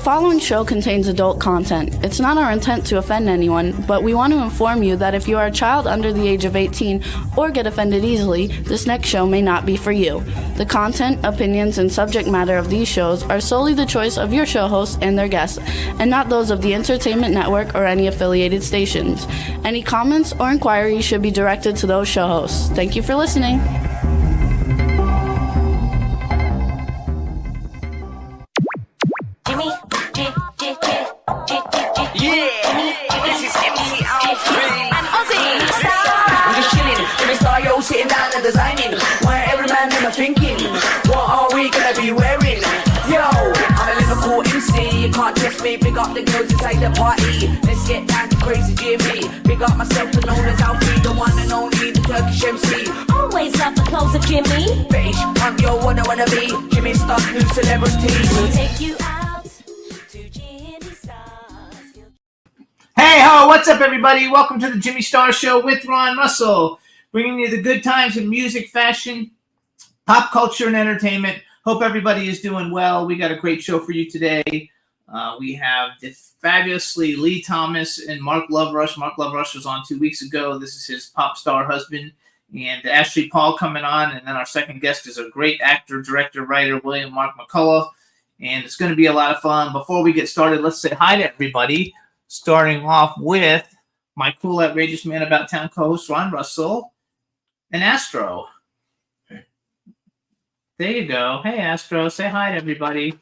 following show contains adult content. It's not our intent to offend anyone, but we want to inform you that if you are a child under the age of 18 or get offended easily, this next show may not be for you. The content, opinions, and subject matter of these shows are solely the choice of your show hosts and their guests, and not those of the Entertainment Network or any affiliated stations. Any comments or inquiries should be directed to those show hosts. Thank you for listening. Sitting down and designing, where every man in a thinking, what are we gonna be wearing? Yo, I'm a Liverpool MC, you can't test me. Big up the girls inside the party, let's get down to crazy Jimmy. Big up myself and known as Alfie, the one and only, the Turkish MC. Always love the clothes of Jimmy. Fish, I'm your wanna be, Jimmy Star, new celebrity. We'll take you out to Jimmy Star's. Hey ho, what's up everybody? Welcome to the Jimmy Star Show with Ron Russell. Bringing you the good times in music, fashion, pop culture, and entertainment. Hope everybody is doing well. We got a great show for you today. We have the fabulously Lee Thomas and Mark Loverush. Mark Loverush was on 2 weeks ago. This is his pop star husband. And Ashley Paul coming on. And then our second guest is a great actor, director, writer, William Mark McCullough. And it's going to be a lot of fun. Before we get started, let's say hi to everybody. Starting off with my cool, outrageous man about town co-host, Ron Russell. And Astro. There you go. Hey, Astro. Say hi to everybody.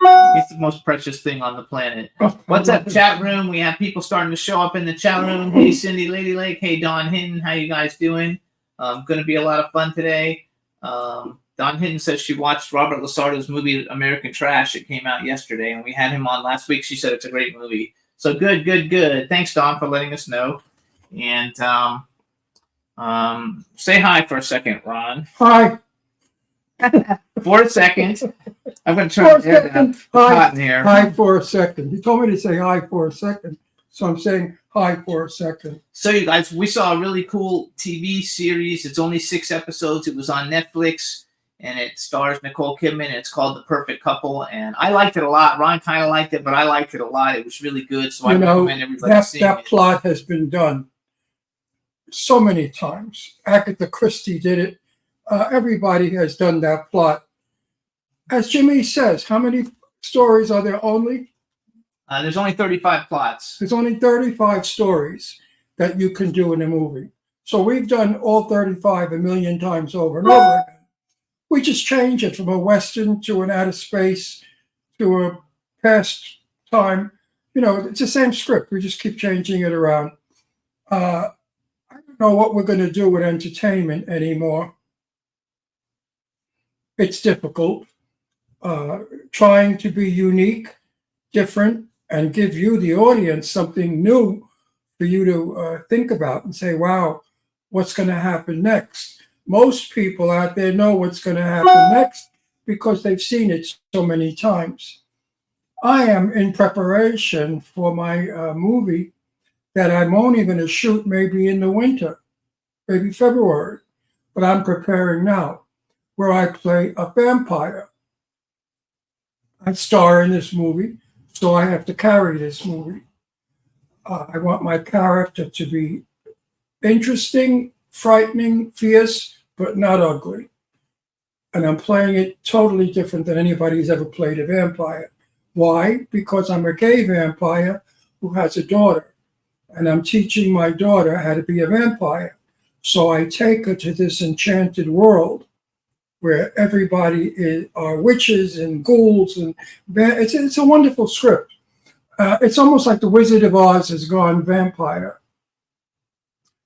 He's the most precious thing on the planet. What's up, chat room? We have people starting to show up in the chat room. Hey, Cindy Lady Lake. Hey, Don Hinton. How you guys doing? Going to be a lot of fun today. Don Hinton says she watched Robert Lasardo's movie American Trash. It came out yesterday, and we had him on last week. She said it's a great movie. So good. Thanks, Don, for letting us know. And say hi for a second, Ron. Hi. For a second. I'm going to turn the air down. It's hot in here. Hi for a second. You told me to say hi for a second, so I'm saying hi for a second. So you guys, we saw a really cool TV series. It's only 6 episodes. It was on Netflix, and it stars Nicole Kidman. It's called The Perfect Couple, and I liked it a lot. Ron kind of liked it, but I liked it a lot. It was really good, so I recommend everybody seeing it. That plot has been done so many times. Agatha Christie did it. Everybody has done that plot. As Jimmy says, how many stories are there only? There's only 35 plots. There's only 35 stories that you can do in a movie. So we've done all 35 a million times over and over again. We just change it from a Western to an outer space to a past time. You know, it's the same script. We just keep changing it around. I don't know what we're going to do with entertainment anymore. It's difficult. Trying to be unique, different, and give you, the audience, something new for you to think about and say, wow, what's going to happen next? Most people out there know what's going to happen next because they've seen it so many times. I am in preparation for my movie that I'm only going to shoot maybe in the winter, maybe February, but I'm preparing now, where I play a vampire. I star in this movie, so I have to carry this movie. I want my character to be interesting, frightening, fierce, but not ugly. And I'm playing it totally different than anybody who's ever played a vampire. Why? Because I'm a gay vampire who has a daughter, and I'm teaching my daughter how to be a vampire. So I take her to this enchanted world where everybody are witches and ghouls, and it's a wonderful script. It's almost like The Wizard of Oz has gone vampire.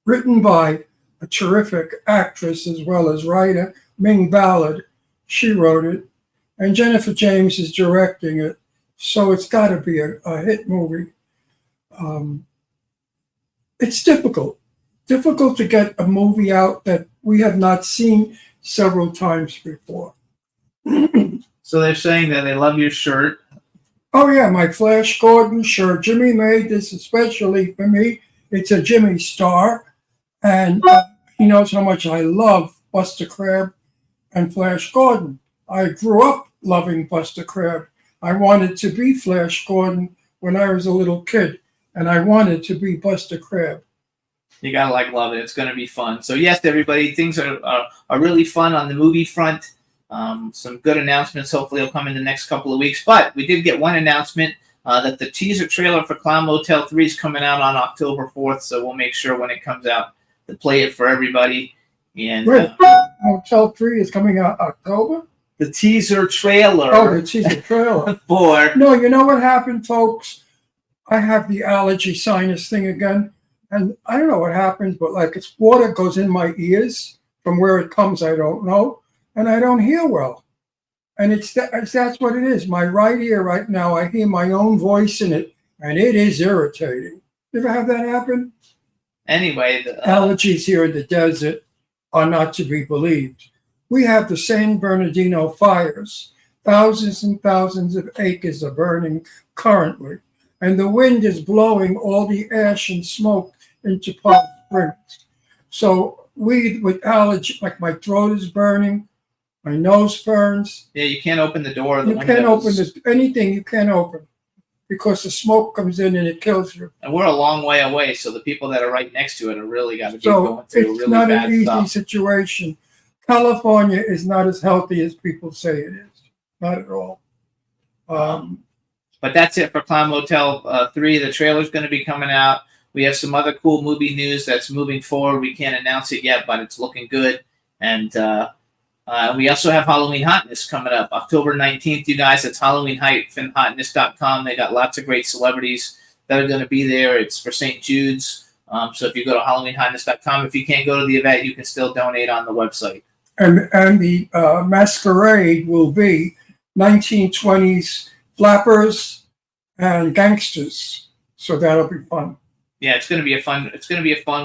Written by a terrific actress as well as writer, Ming Ballard. She wrote it, and Jennifer James is directing it, so it's got to be a hit movie. It's difficult to get a movie out that we have not seen several times before. So they're saying that they love your shirt. Oh yeah, my Flash Gordon shirt. Jimmy made this especially for me. It's a Jimmy Star, and he knows how much I love Buster Crabbe and Flash Gordon. I grew up loving Buster Crabbe. I wanted to be Flash Gordon when I was a little kid, and I wanted to be Buster Crabbe. You gotta love it. It's gonna be fun. So yes, everybody, things are really fun on the movie front. Some good announcements hopefully will come in the next couple of weeks. But we did get one announcement that the teaser trailer for Clown Motel 3 is coming out on October 4th. So we'll make sure when it comes out to play it for everybody. And Wait, Motel 3 is coming out October? the teaser trailer. Oh, the teaser trailer. For No, you know what happened, folks? I have the allergy sinus thing again. And I don't know what happens, but like it's water goes in my ears. From where it comes, I don't know. And I don't hear well. And that's what it is. My right ear right now, I hear my own voice in it. And it is irritating. You ever have that happen? anyway, Allergies here in the desert are not to be believed. We have the San Bernardino fires. Thousands and thousands of acres are burning currently. And the wind is blowing all the ash and smoke into Palm Springs. So with allergy, like my throat is burning, my nose burns. yeah, you can't open the door. You can't open anything you can't open because the smoke comes in and it kills you. And we're a long way away, so the people that are right next to it are really got to be So going through it's really not bad an easy stuff. situation. California is not as healthy as people say it is. Not at all. But that's it for Clown Motel 3. The trailer's going to be coming out. We have some other cool movie news that's moving forward. We can't announce it yet, but it's looking good. And we also have Halloween Hotness coming up October 19th, you guys. It's Halloween-Hotness.com. They got lots of great celebrities that are going to be there. It's for St. Jude's. So if you go to Halloween-Hotness.com, if you can't go to the event, you can still donate on the website. And the masquerade will be 1920s flappers and gangsters. So that'll be fun. Yeah, it's going to be a fun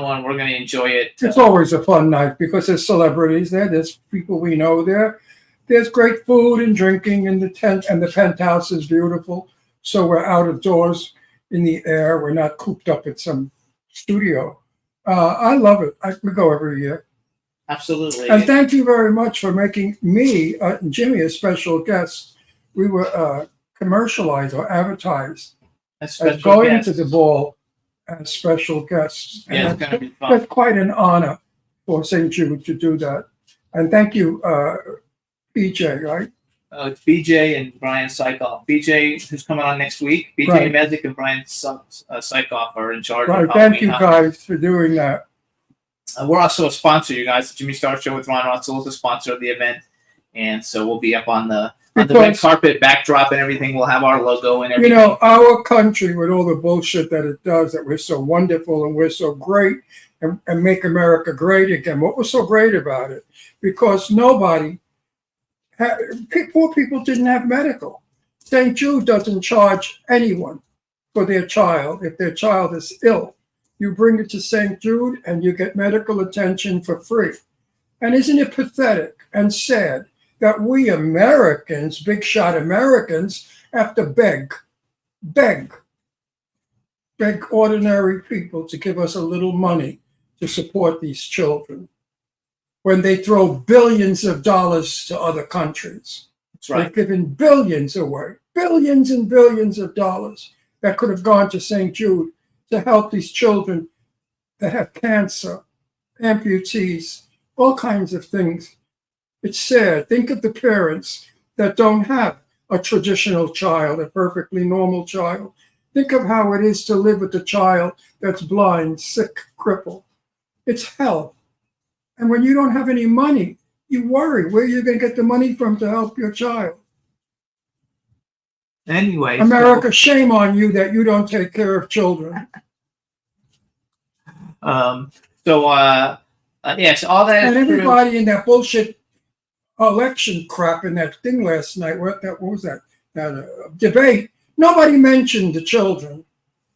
one. We're going to enjoy it. It's always a fun night because there's celebrities there. There's people we know there. There's great food and drinking in the tent, and the penthouse is beautiful. So we're out of doors in the air. We're not cooped up at some studio. I love it. We go every year. Absolutely. And thank you very much for making me and Jimmy a special guest. We were commercialized or advertised as going to the ball as special guests. Yeah, And it's going to be fun. that's quite an honor for St. Jude to do that. And thank you, PJ, right? It's BJ and Brian Sykoff. BJ, who's coming on next week. BJ Right. Mezek and Brian Sykoff are in charge Right. of Thank you Halloween guys for doing that. We're also a sponsor, you guys. The Jimmy Star Show with Ron Russell is a sponsor of the event. And so we'll be up on the red Because- carpet backdrop and everything. We'll have our logo and everything. You know, our country, with all the bullshit that it does, that we're so wonderful and we're so great and make America great again. What was so great about it? Because poor people didn't have medical. St. Jude doesn't charge anyone for their child if their child is ill. You bring it to St. Jude and you get medical attention for free. And isn't it pathetic and sad that we Americans, big shot Americans, have to beg ordinary people to give us a little money to support these children when they throw billions of dollars to other countries. That's right. They've given billions away, billions and billions of dollars that could have gone to St. Jude to help these children that have cancer, amputees, all kinds of things. It's sad. Think of the parents that don't have a traditional child, a perfectly normal child. Think of how it is to live with a child that's blind, sick, crippled. It's hell. And when you don't have any money, you worry where you're going to get the money from to help your child. Anyway. America, shame on you that you don't take care of children. Yes, all that And is true. everybody in that bullshit election crap in that thing last night, what was that? Debate. Nobody mentioned the children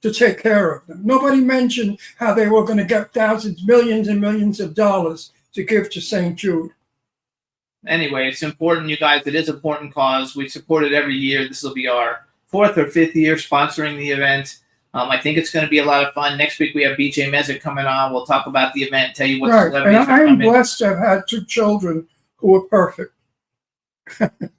to take care of them. Nobody mentioned how they were going to get thousands, millions and millions of dollars to give to St. Jude. Anyway, it's important, you guys. It is an important cause. We support it every year. This will be our 4th or 5th year sponsoring the event. I think it's going to be a lot of fun. Next week, we have BJ Mezek coming on. We'll talk about the event, tell you what Right. And celebrities are I am coming. blessed to have had 2 children who are perfect.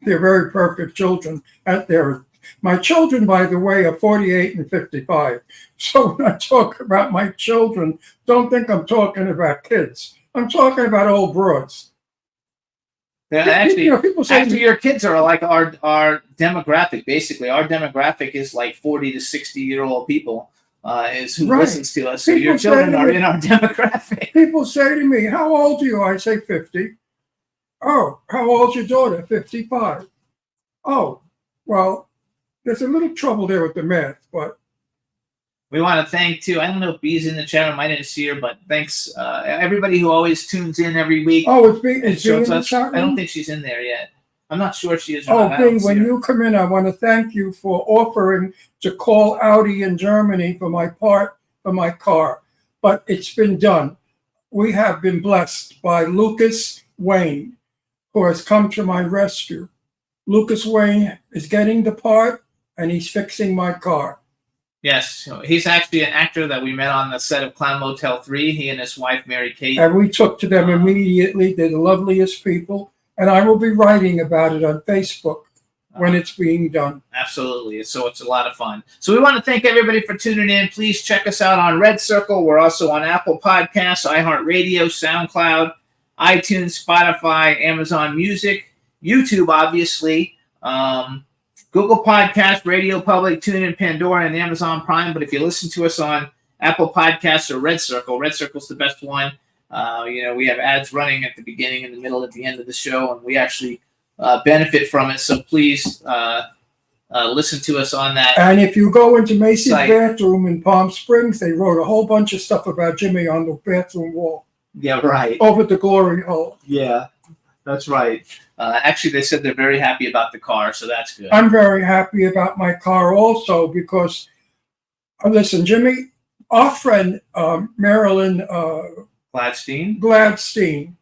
They're very perfect children. And they're My children, by the way, are 48 and 55. So when I talk about my children, don't think I'm talking about kids. I'm talking about old broads. Yeah, actually, people say actually, your kids are like our demographic. Basically, our demographic is like 40 to 60-year-old people is who Right. listens to us. So People your children say- are in our demographic. people say to me, how old are you? I say 50. Oh, how old's your daughter? 55. Oh, well, there's a little trouble there with the math, but We want to thank, too, I don't know if Bee's in the chat room. I didn't see her, but thanks everybody who always tunes in every week. oh, it's being and in shows the us. chat I don't room? think she's in there yet. I'm not sure if she is or Oh, not. I don't Bing, see when her. you come in, I want to thank you for offering to call Audi in Germany for my part for my car. But it's been done. We have been blessed by Lucas Wayne, who has come to my rescue. Lucas Wayne is getting the part, and he's fixing my car. Yes, he's actually an actor that we met on the set of Clown Motel 3. He and his wife, Mary Kate. And we took to them immediately. They're the loveliest people. And I will be writing about it on Facebook when it's being done. Absolutely. So it's a lot of fun. So we want to thank everybody for tuning in. Please check us out on Red Circle. We're also on Apple Podcasts, iHeartRadio, SoundCloud, iTunes, Spotify, Amazon Music, YouTube, obviously, Google Podcasts, Radio Public, TuneIn, Pandora, and Amazon Prime. But if you listen to us on Apple Podcasts or Red Circle's the best one. We have ads running at the beginning, in the middle, at the end of the show, and we actually benefit from it. So please listen to us on that. And if you go into Macy's Site. bathroom in Palm Springs, they wrote a whole bunch of stuff about Jimmy on the bathroom wall Yeah, right. over the glory hole. Yeah, that's right. Actually, they said they're very happy about the car, so that's good. I'm very happy about my car also because, listen, Jimmy, our friend Marilyn Gladstein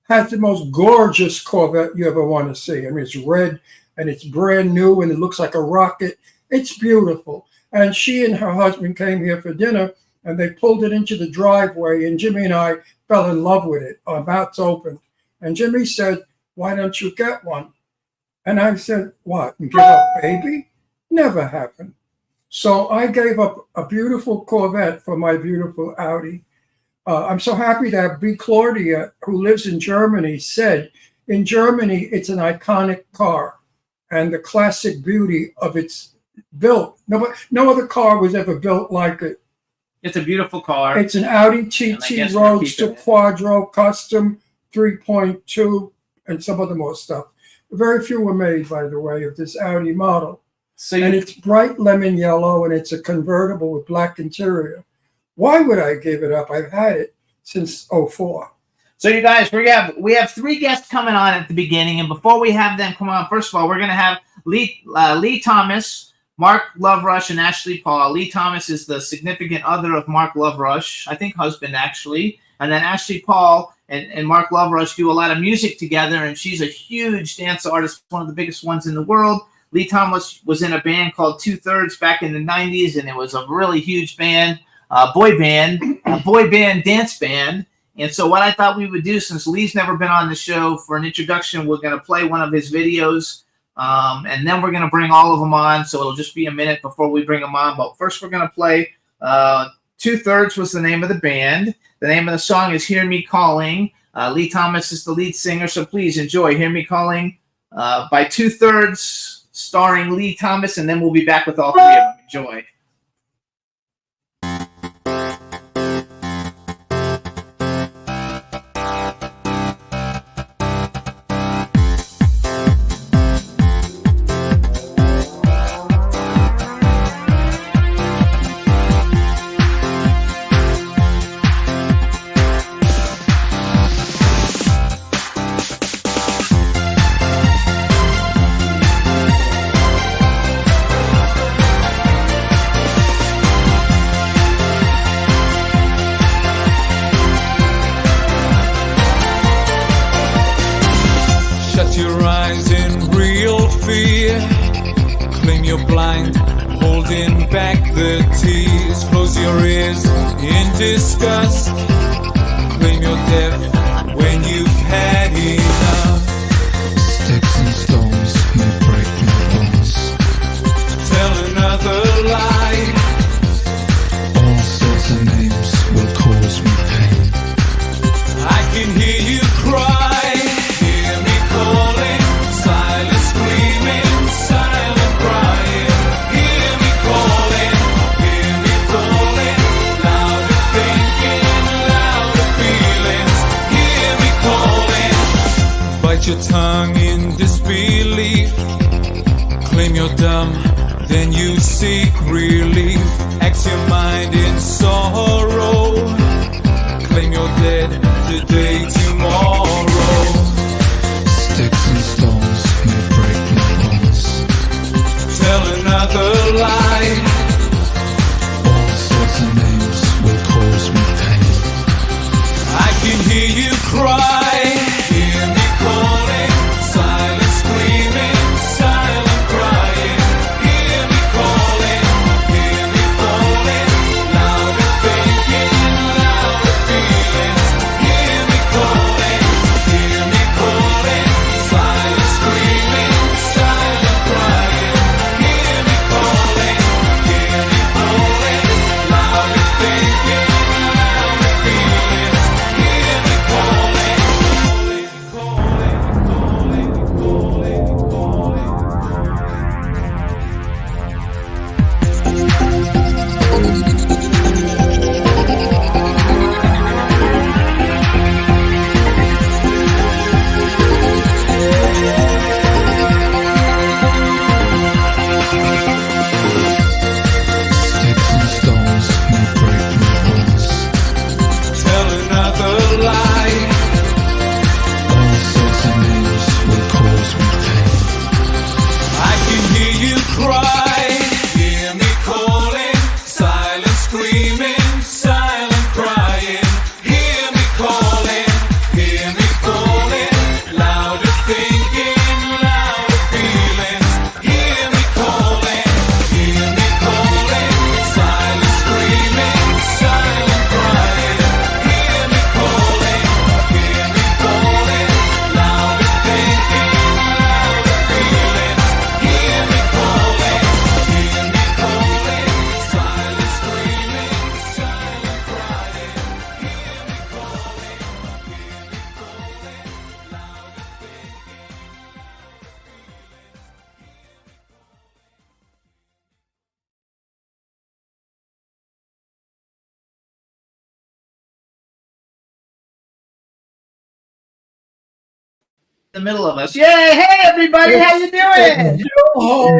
has the most gorgeous Corvette you ever want to see. I mean, it's red and it's brand new and it looks like a rocket. It's beautiful. And she and her husband came here for dinner and they pulled it into the driveway and Jimmy and I fell in love with it. Our mouths opened. And Jimmy said, why don't you get one? And I said, what, and give up baby? Never happened. So I gave up a beautiful Corvette for my beautiful Audi. I'm so happy that B. Claudia, who lives in Germany, said, in Germany, it's an iconic car and the classic beauty of its built. No other car was ever built like it. It's a beautiful car. It's an Audi And I TT guess we're Roadster keeping it. Quattro Custom 3.2 and some other more stuff. Very few were made, by the way, of this Audi model. So And you, it's bright lemon yellow and it's a convertible with black interior. Why would I give it up? I've had it since '04. So you guys, we have three guests coming on at the beginning, and before we have them come on, first of all, we're going to have Lee Thomas, Mark Loverush, and Ashley Paul. Lee Thomas is the significant other of Mark Loverush, I think husband actually, and then Ashley Paul and Mark Loverush do a lot of music together, and she's a huge dance artist, one of the biggest ones in the world. Lee Thomas was in a band called Two Thirds back in the 90s, and it was a really huge band, boy band, dance band. And so what I thought we would do, since Lee's never been on the show, for an introduction, we're going to play one of his videos, and then we're going to bring all of them on. So it'll just be a minute before we bring them on. But first we're going to play Two Thirds was the name of the band. The name of the song is Hear Me Calling. Lee Thomas is the lead singer, so please enjoy Hear Me Calling by Two Thirds, starring Lee Thomas, and then we'll be back with all three of them. Enjoy. Shut your eyes in real fear. Claim you're blind, holding back the tears. Close your ears in disgust. Claim you're deaf when you've had enough. Sticks and stones may break my bones, tongue in disbelief. Claim you're dumb, then you seek relief. Axe your mind in sorrow. Claim you're dead today, tomorrow. Sticks and stones may break my bones. Tell another lie. All sorts of names will cause me pain. I can hear you cry. Hear me calling. Silent screaming, silent crying. Hear me calling. Hear me falling. Louder thinking, louder feelings. Hear me calling. Hear me calling. Silent screaming, silent crying. Hear me calling. Hear me falling. Louder thinking, louder feelings. Hear me calling. Calling, calling, calling, calling, Sticks and stones may break my bones. Tell another lie. All sorts of names will cause me pain. I can hear you cry. Hear me calling. Silent screaming, silent crying. Hear me calling. Hear me falling. Louder thinking, louder feelings. Hear me calling. Hear me calling. Silent screaming, silent crying. Hear me calling. Hear me falling. Louder thinking, louder feelings. Hear me calling. Hear me calling. Silent screaming, silent crying. Hear me calling. Hear me falling. Louder thinking. The middle of us. Yay! Hey, everybody, how you doing? Oh,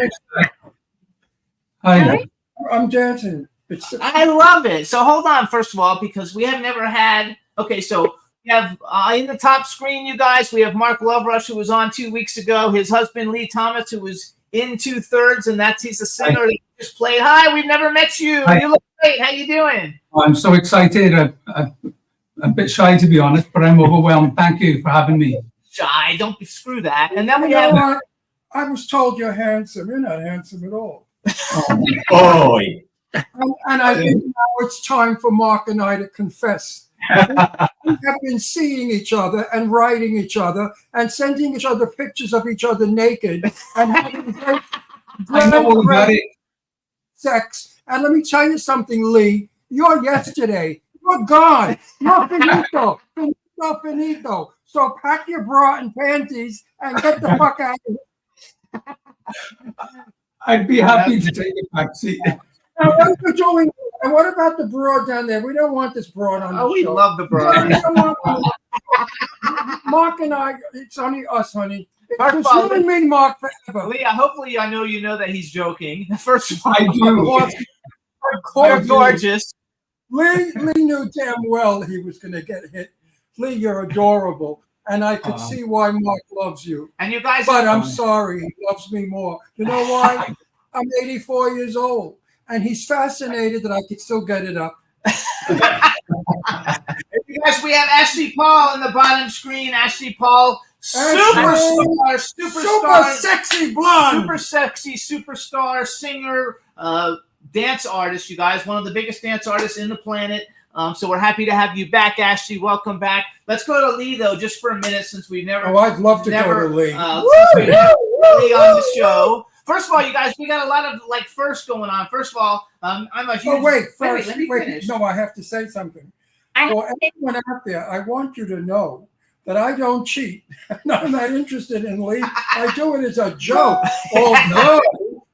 Hi. I'm dancing. It's I love it. So hold on, first of all, because we have never had. Okay, so we have in the top screen, you guys. We have Mark Loverush, who was on 2 weeks ago. His husband Lee Thomas, who was in 2/3, and he's a singer that just played. Hi, we've never met you. Hi. You look great. How you doing? I'm so excited. I'm a bit shy, to be honest, but I'm overwhelmed. Thank you for having me. Shy. Don't screw that. And then You we know have. what? I was told you're handsome. You're not handsome at all. Boy. And I think now it's time for Mark and I to confess. We have been seeing each other and writing each other and sending each other pictures of each other naked and having great, I know all about it. sex. And let me tell you something, Lee. You're yesterday. You're gone. You're finito. Finito, finito. So pack your bra and panties and get the fuck out of here. I'd be happy to take a back seat. Now, what are you doing? And what about the broad down there? We don't want this broad on the Oh, we show. love the We brother. don't want- Mark and I, it's only us, honey. First It's of all, you and me, Mark, forever. Leah, hopefully I know you know that he's joking. First of all, I do. you're gorgeous. Lee knew damn well he was going to get hit. Lee, you're adorable. And I could see why Mark loves you. And you guys, But I'm sorry, he loves me more. You know why? I'm 84 years old. And he's fascinated that I could still get it up. you guys, we have Ashley Paul in the bottom screen. Ashley Paul, Ashley, superstar, super sexy blonde. super sexy, superstar, singer, dance artist. You guys, one of the biggest dance artists in the planet. So we're happy to have you back, Ashley. Welcome back. Let's go to Lee though, just for a minute, since we've never. Oh, I'd love to never, go to Lee. since we've never Lee on the show. First of all, you guys, we got a lot of firsts going on. First of all, I'm a huge. Oh, wait, first, let me finish. No, I have to say something. For everyone out there, I want you to know that I don't cheat. I'm not interested in Lee. I do it as a joke. Although,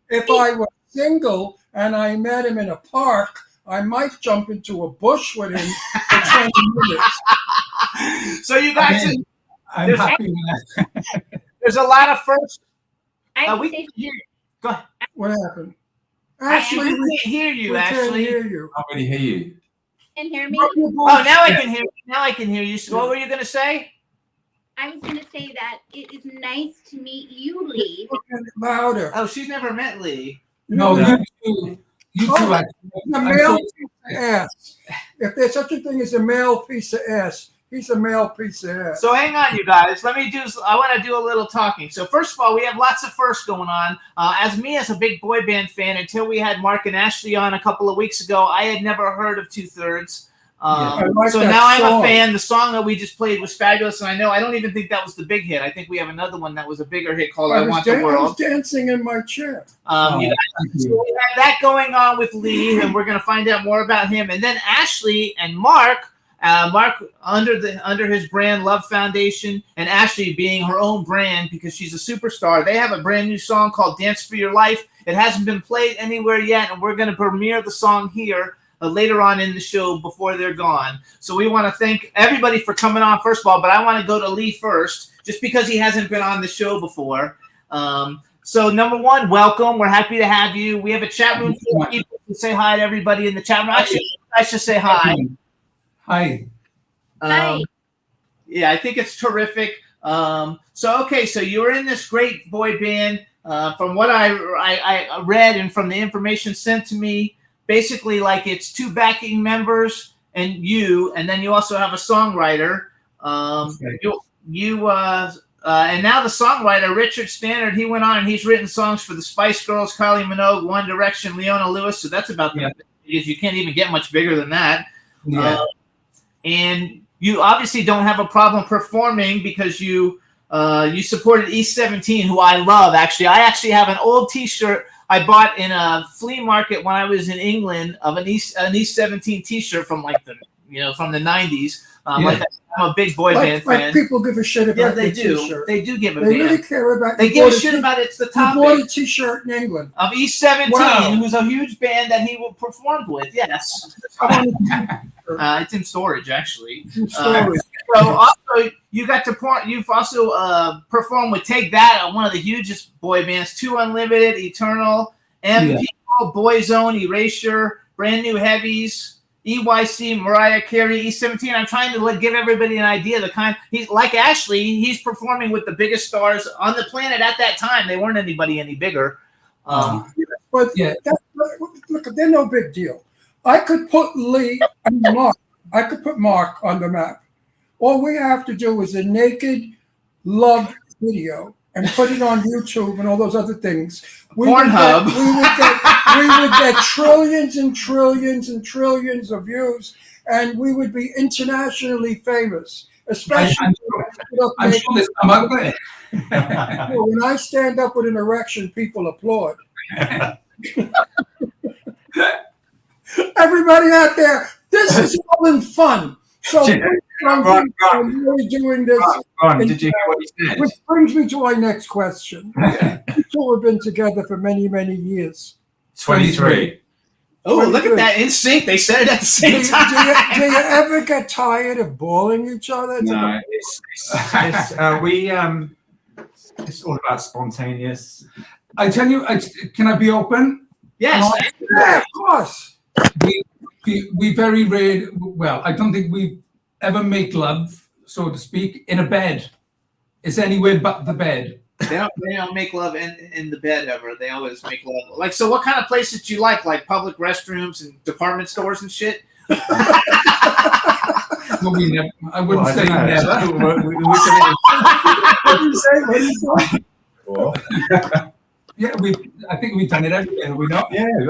if I were single and I met him in a park, I might jump into a bush with him for 20 minutes. So you guys, I'm happy with that. There's a lot of firsts. I We would can say hear you. Go ahead. What happened? Actually, Ashley, we can't hear you, we can't Ashley. hear you. I can't really hear you. can hear me. Oh, now I can hear you. Now I can hear you. So what were you going to say? I was going to say that it is nice to meet you, Lee. Louder. Oh, she's never met Lee. No, Yeah. you two Oh, actually. The I'm male so- piece of ass. If there's such a thing as a male piece of ass, he's a male piece of ass. So hang on, you guys. I want to do a little talking. So first of all, we have lots of firsts going on. As a big boy band fan, until we had Mark and Ashley on a couple of weeks ago, I had never heard of Two Thirds. I like So that now I'm a song. fan. The song that we just played was fabulous, and I don't even think that was the big hit. I think we have another one that was a bigger hit called "I Want the I was World." dancing in my chair. Oh, You guys, thank so you. we have that going on with Lee, and we're going to find out more about him. And then Ashley and Mark, Mark under his brand Love Foundation, and Ashley being her own brand because she's a superstar. They have a brand new song called "Dance for Your Life." It hasn't been played anywhere yet, and we're going to premiere the song here later on in the show before they're gone. So we want to thank everybody for coming on, first of all, but I want to go to Lee first, just because he hasn't been on the show before. So number one, welcome. We're happy to have you. We have a chat room full of people to say hi to everybody in the chat room. Actually, I should say hi. Hi. Hi. Yeah, I think it's terrific. So you were in this great boy band. From what I read and from the information sent to me, basically like it's two backing members and you, and then you also have a songwriter. And now the songwriter Richard Stannard, he went on and he's written songs for the Spice Girls, Kylie Minogue, One Direction, Leona Lewis. So that's about because you can't even get much bigger than that. Yeah. And you obviously don't have a problem performing because you supported East 17, who I love. Actually, I have an old T-shirt I bought in a flea market when I was in England of an East 17 T-shirt from from the 90s. I'm a big boy band fan. Like people give a shit about They the do. T-shirt. They do give a They really care about. They you give a bought shit about it. It's the You bought topic a T-shirt in England. of East 17, Wow. who's a huge band that he performed with. Yes, it's in storage actually. Story. So also you got to you've also performed with Take That, one of the hugest boy bands, Two Unlimited, Eternal, People, Boyzone, Erasure, Brand New Heavies, EYC, Mariah Carey, E17. I'm trying to give everybody an idea of the kind. He's like Ashley. He's performing with the biggest stars on the planet at that time. They weren't anybody any bigger. But look, they're no big deal. I could put Lee and Mark. I could put Mark on the map. All we have to do is a naked love video and put it on YouTube and all those other things. Pornhub. We would get trillions and trillions and trillions of views, and we would be internationally famous. Especially I'm sure there's some out there. when I stand up with an erection, people applaud. Everybody out there, this is all in fun. So Ron, I'm really doing this. Ron, did you hear what he said? Which brings me to my next question. We two have been together for many, many years. 23. Oh, look at that in sync. They said it at the Do same you, time. do you ever get tired of bawling each other? No, it's all about spontaneous. I tell you, can I be open? Yes. Yeah, of course. We very rarely, well, I don't think we ever make love, so to speak, in a bed. It's anywhere but the bed. They don't make love in the bed ever. They always make love. Like, so what kind of places do you like public restrooms and department stores and shit? No, we never, I wouldn't say never. What do you say? Yeah, I think we've done it everywhere, have we not? Yeah, we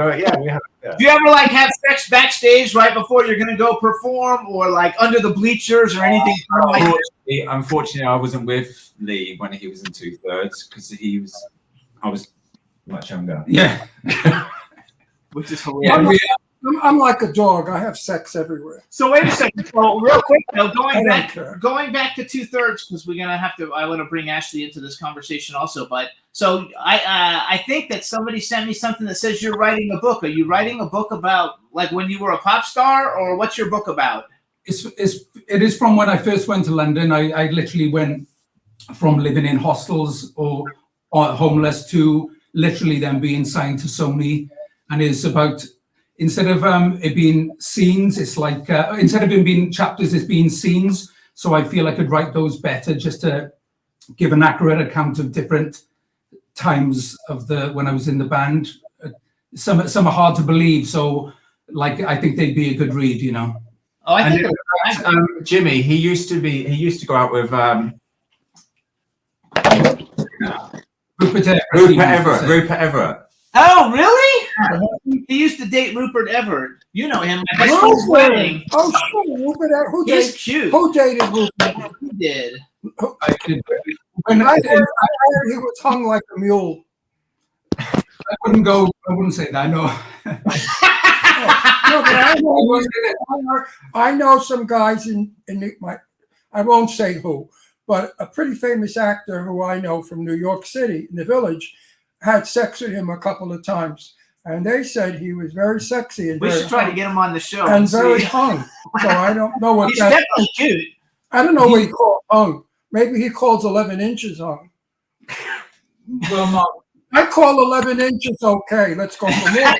have. Yeah. Do you ever have sex backstage right before you're gonna go perform, or under the bleachers or anything? Unfortunately, I wasn't with Lee when he was in Two Thirds because I was much younger. Yeah. Which is hilarious. Yeah, I'm like a dog. I have sex everywhere. So wait a second. So real quick though, I don't care. going back to Two Thirds, because we're gonna have to. I want to bring Ashley into this conversation also. But so I think that somebody sent me something that says you're writing a book. Are you writing a book about when you were a pop star, or what's your book about? It is from when I first went to London. I literally went from living in hostels or homeless to literally then being signed to Sony, and it's about, instead of it being scenes, it's like instead of it being chapters, it's being scenes. So I feel I could write those better, just to give an accurate account of different times of when I was in the band. Some are hard to believe, so like I think they'd be a good read, you know. Oh, I think Jimmy, he used to go out with Rupert Rupert Everett. Oh, really? He used to date Rupert Everett. You know him. My best friend's wedding. Oh, sure. Rupert Everett. He's cute. Who dated Rupert? He did. I did. When I heard he was hung like a mule. I wouldn't say that, no. No, but I know some guys in I won't say who, but a pretty famous actor who I know from New York City in the Village had sex with him a couple of times, and they said he was very sexy and we very should try hung, to get him on the show and very see. hung. So I don't know what He's that. definitely cute. I don't know what he called hung. Maybe he calls 11 inches hung. Well, no. I call 11 inches okay. Let's go for more.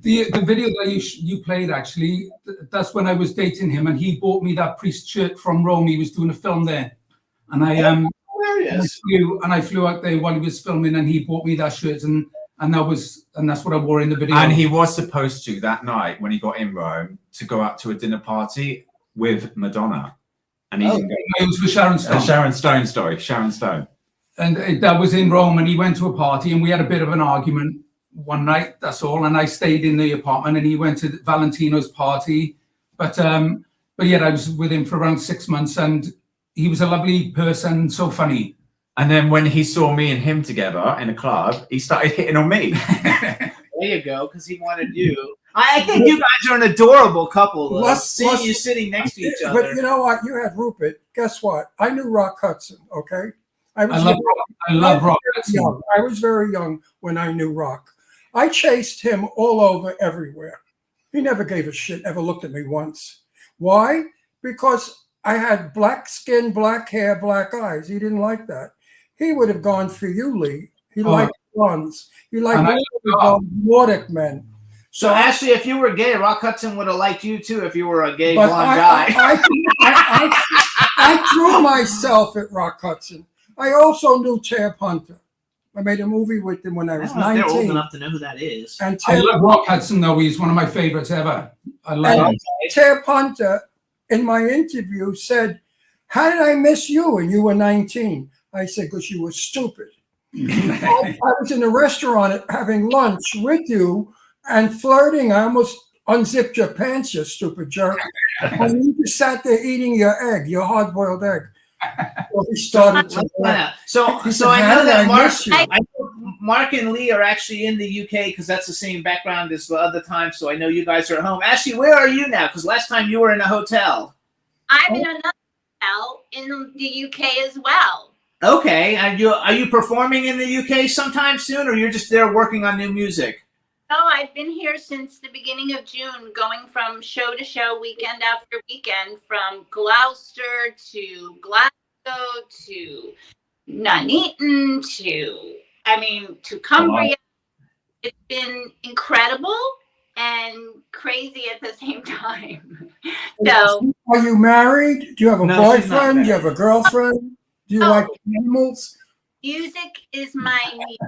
The video that you played, actually, that's when I was dating him, and he bought me that priest shirt from Rome. He was doing a film there, and I flew out there while he was filming, and he bought me that shirt, and that's what I wore in the video. And he was supposed to, that night when he got in Rome, to go out to a dinner party with Madonna, and he didn't go. It was for Sharon Stone. Sharon Stone. And that was in Rome, and he went to a party, and we had a bit of an argument one night, that's all, and I stayed in the apartment, and he went to Valentino's party, but yeah, I was with him for around 6 months, and he was a lovely person, so funny. And then when he saw me and him together in a club, he started hitting on me. There you go, because he wanted you. I think you guys are an adorable couple. Seeing you sitting next to each other. But you know what? You had Rupert. Guess what? I knew Rock Hudson, okay? I love Rock. I was very young when I knew Rock. I chased him all over everywhere. He never gave a shit, ever looked at me once. Why? Because I had black skin, black hair, black eyes. He didn't like that. He would have gone for you, Lee. He liked guns. He liked Nordic men. So actually, if you were gay, Rock Hudson would have liked you too if you were a gay blonde guy. I threw myself at Rock Hudson. I also knew Tab Hunter. I made a movie with him when I was 19. They're old enough to know who that is. And I love Rock Hudson, though. He's one of my favorites ever. I love him. Tab Hunter, in my interview, said, "How did I miss you when you were 19? I said, "Because you were stupid." I was in a restaurant having lunch with you and flirting. I almost unzipped your pants, you stupid jerk. And you just sat there eating your egg, your hard-boiled egg. Well, he started to So I know that Mark and Lee are actually in the UK because that's the same background as the other time. So I know you guys are at home. Ashley, where are you now? Because last time you were in a hotel. I'm in another hotel in the UK as well. Okay. Are you performing in the UK sometime soon, or you're just there working on new music? No, I've been here since the beginning of June, going from show to show, weekend after weekend, from Gloucester to Glasgow to Nuneaton to Cumbria. Wow. It's been incredible and crazy at the same time. So, are you married? Do you have a boyfriend? Do you have a girlfriend? Do you like animals? Music is my need.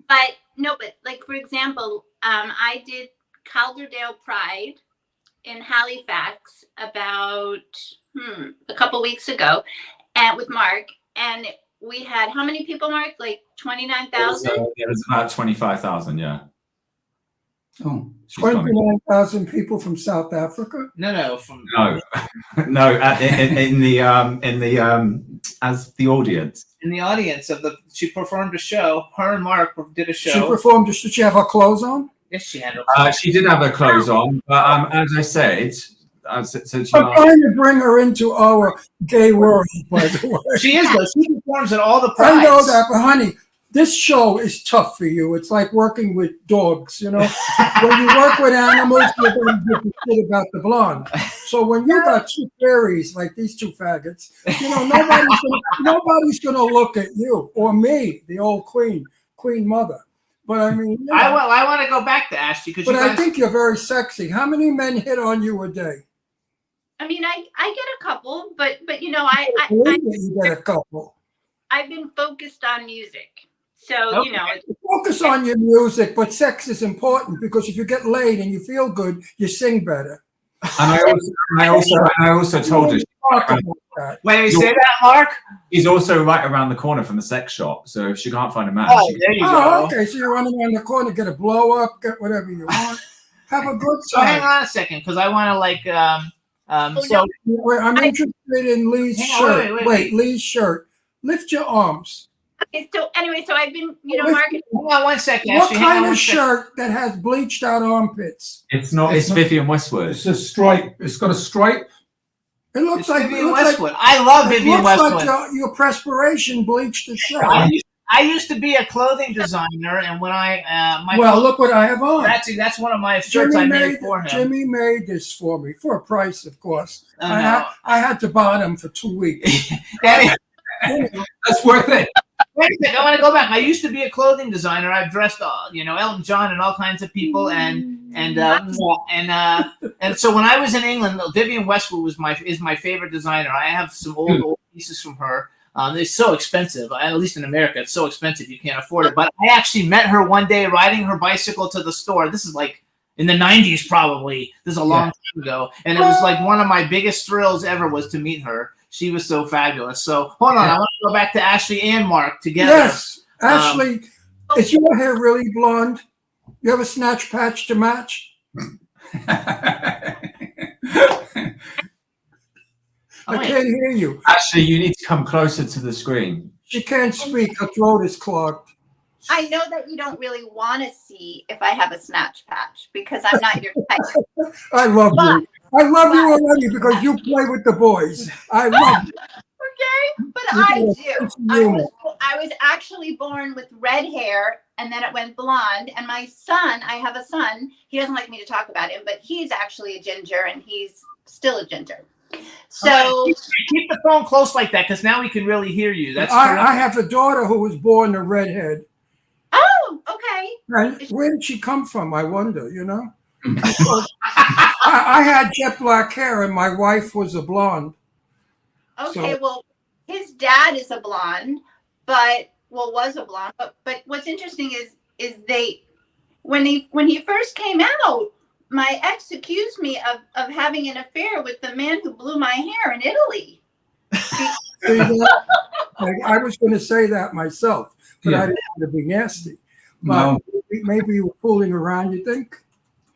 But like, for example, I did Calderdale Pride in Halifax about a couple weeks ago, and with Mark, and we had how many people, Mark? Like 29,000? It was about 25,000, yeah. Oh, 29,000 people from South Africa? No, in the as the audience. In the audience she performed a show. Her and Mark did a show. She performed. Did she have her clothes on? Yes, she had her clothes. She did have her clothes on, but as I said, I'm trying to bring her into our gay world, by the way. She is, though. She performs at all the prides. I know that, but honey, this show is tough for you. It's like working with dogs, you know. When you work with animals, you're going to give a shit about the blonde. So when you got two fairies like these two faggots, you know, nobody's gonna look at you or me, the old queen mother. But I mean, you know, I want to go back to Ashley because. But I think you're very sexy. How many men hit on you a day? I mean, I get a couple, but you know, I you get a couple. I've been focused on music, so you know. Focus on your music, but sex is important because if you get laid and you feel good, you sing better. And I also told her. When you say that, Mark, he's also right around the corner from the sex shop. So if she can't find a match, there you go. Okay, so you're running around the corner, get a blow up, get whatever you want, have a good time. So hang on a second, because I want to I'm interested in Lee's shirt. Wait, Lee's shirt. Lift your arms. Okay, so anyway, so I've been, you know, marketing. Hang on 1 second. What kind of shirt that has bleached out armpits? It's not. It's Vivienne Westwood. It's a stripe. It's got a stripe. It looks like Vivienne Westwood. I love Vivienne Westwood. Like your perspiration bleached the shirt. I used to be a clothing designer, and when look what I have on. That's one of my shirts I made for him. Jimmy made this for me for a price, of course. I had to buy them for 2 weeks. That's worth it. Wait a second, I want to go back. I used to be a clothing designer. I've dressed, Elton John and all kinds of people, and so when I was in England, Vivienne Westwood is my favorite designer. I have some old pieces from her. It's so expensive. At least in America, it's so expensive you can't afford it. But I actually met her one day riding her bicycle to the store. This is like in the 90s, probably. This is a long time ago, and it was like one of my biggest thrills ever was to meet her. She was so fabulous. So hold on, I want to go back to Ashley and Mark together. Yes, Ashley, is your hair really blonde? You have a snatch patch to match? I can't hear you. Ashley, you need to come closer to the screen. She can't speak. Her throat is clogged. I know that you don't really want to see if I have a snatch patch because I'm not your type. I love you. I love you already because you play with the boys. I love you. Okay, but I do. I was actually born with red hair, and then it went blonde. And my son, I have a son. He doesn't like me to talk about him, but he's actually a ginger, and he's still a ginger. So keep the phone close like that, because now we can really hear you. That's I have a daughter who was born a redhead. Oh, okay. And where did she come from? I wonder. You know. I had jet black hair, and my wife was a blonde. Okay, well, his dad is a blonde, was a blonde. But what's interesting is when he first came out, my ex accused me of having an affair with the man who blew my hair in Italy. I was going to say that myself, but I didn't want to be nasty. But maybe you were fooling around, you think?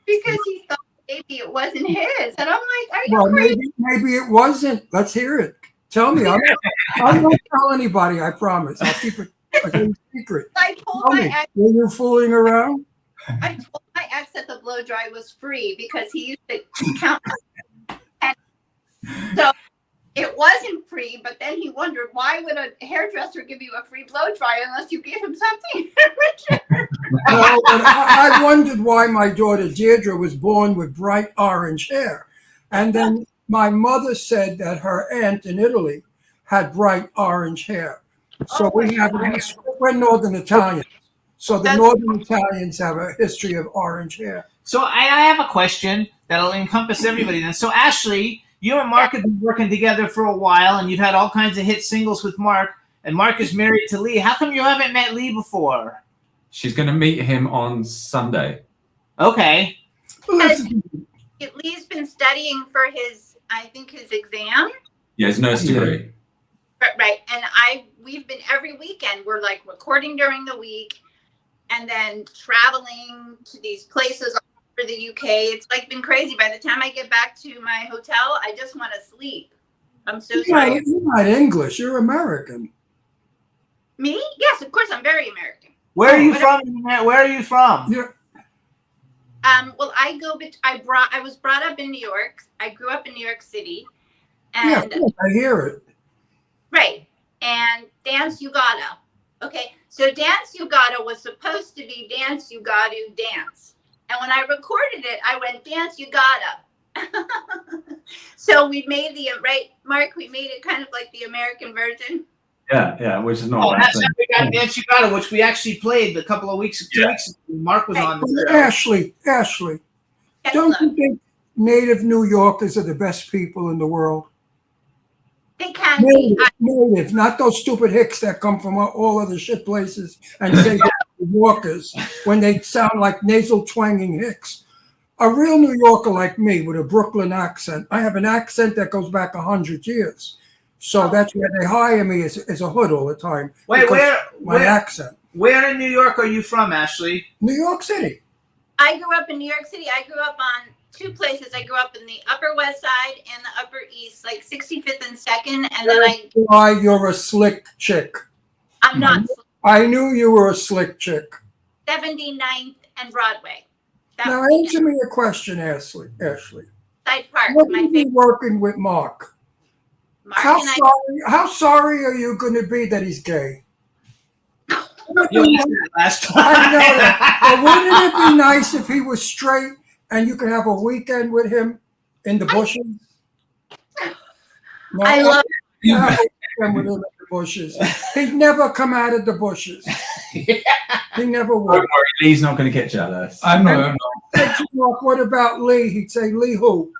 Because he thought maybe it wasn't his. And I'm like, are you crazy? Maybe it wasn't. Let's hear it. Tell me. I won't tell anybody, I promise. I'll keep it a secret. I told Tell my me, ex. were you fooling around? I told my ex that the blow dry was free because he used to count. And so it wasn't free, but then he wondered, why would a hairdresser give you a free blow dry unless you gave him something in return? No, but I wondered why my daughter Deirdre was born with bright orange hair. And then my mother said that her aunt in Italy had bright orange hair. So we're Northern Italians. So the Northern Italians have a history of orange hair. So I have a question that'll encompass everybody then. So Ashley, you and Mark have been working together for a while, and you've had all kinds of hit singles with Mark, and Mark is married to Lee. How come you haven't met Lee before? She's going to meet him on Sunday. Okay. Lee's been studying for his exam. Yeah, his nurse degree. Right. And we've been every weekend. We're like recording during the week and then traveling to these places all over the UK. It's like been crazy. By the time I get back to my hotel, I just want to sleep. I'm so tired. You're not English. You're American. Me? Yes, of course. I'm very American. Where are you from? Where are you from? Yeah. Well, I was brought up in New York. I grew up in New York City. And I hear it. right. And dance you gotta. Okay, so Dance You Gotta was supposed to be Dance You Gotta Dance. And when I recorded it, I went Dance You Gotta. So we made right, Mark, we made it kind of like the American version. Yeah, which is not. Oh, that's how we got Dance You Gotta, which we actually played a couple of weeks, 2 weeks ago. Mark was on the show. Ashley, Yes, don't love. you think native New Yorkers are the best people in the world? They can be. Native, not those stupid hicks that come from all other shit places and say they're New Yorkers when they sound like nasal twanging hicks. A real New Yorker like me with a Brooklyn accent, I have an accent that goes back 100 years. So that's why they hire me as a hood all the time. Wait, my accent. Where in New York are you from, Ashley? New York City. I grew up in New York City. I grew up on 2 places. I grew up in the Upper West Side and the Upper East, like 65th and 2nd. And then Why you're a slick chick. I'm not. I knew you were a slick chick. 79th and Broadway. Now answer me a question, Ashley. Side Park. What My are you favorite. working with Mark? How sorry are you going to be that he's gay? You asked that last time. I know that. But wouldn't it be nice if he was straight and you could have a weekend with him in the bushes? No, I love have a weekend with him in the bushes. He'd never come out of the bushes. He never would. Don't worry, Lee's not going to get jealous. I'm not. What about Lee? He'd say, Lee who?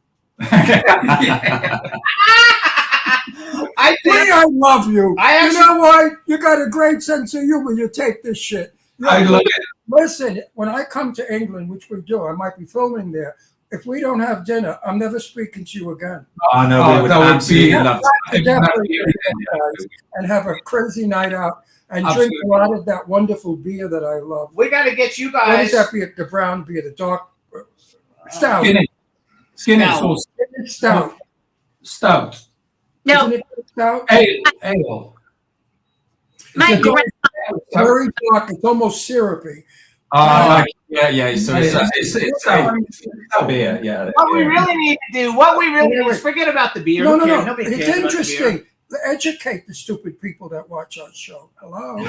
Lee, I love you. You know why? You got a great sense of humor. You take this shit. I love it. Listen, when I come to England, which we do, I might be filming there. If we don't have dinner, I'm never speaking to you again. Oh, no, we would absolutely love to. Definitely and have a crazy night out and drink a lot of that wonderful beer that I love. We got to get you guys. What is that beer? The brown beer, the dark stout. Stout. Stout. No. Isn't it stout? Ale. My Very dark. It's almost syrupy. Yeah. So it's beer. Yeah. What we really need to do, is forget about the beer. No. Nobody It's cares about the beer. interesting. Educate the stupid people that watch our show. Hello.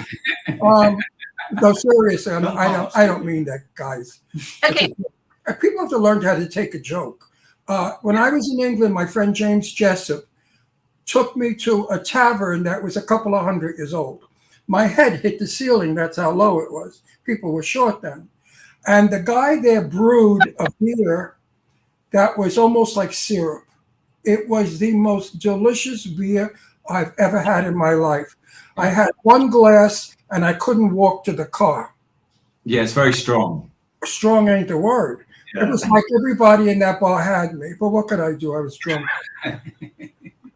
No, seriously, I don't mean that, guys. Okay. People have to learn how to take a joke. When I was in England, my friend James Jessup took me to a tavern that was a couple of 100 years old. My head hit the ceiling. That's how low it was. People were short then. And the guy there brewed a beer that was almost like syrup. It was the most delicious beer I've ever had in my life. I had one glass and I couldn't walk to the car. Yeah, it's very strong. Strong ain't the word. Yeah. It was like everybody in that bar had me. But what could I do? I was drunk.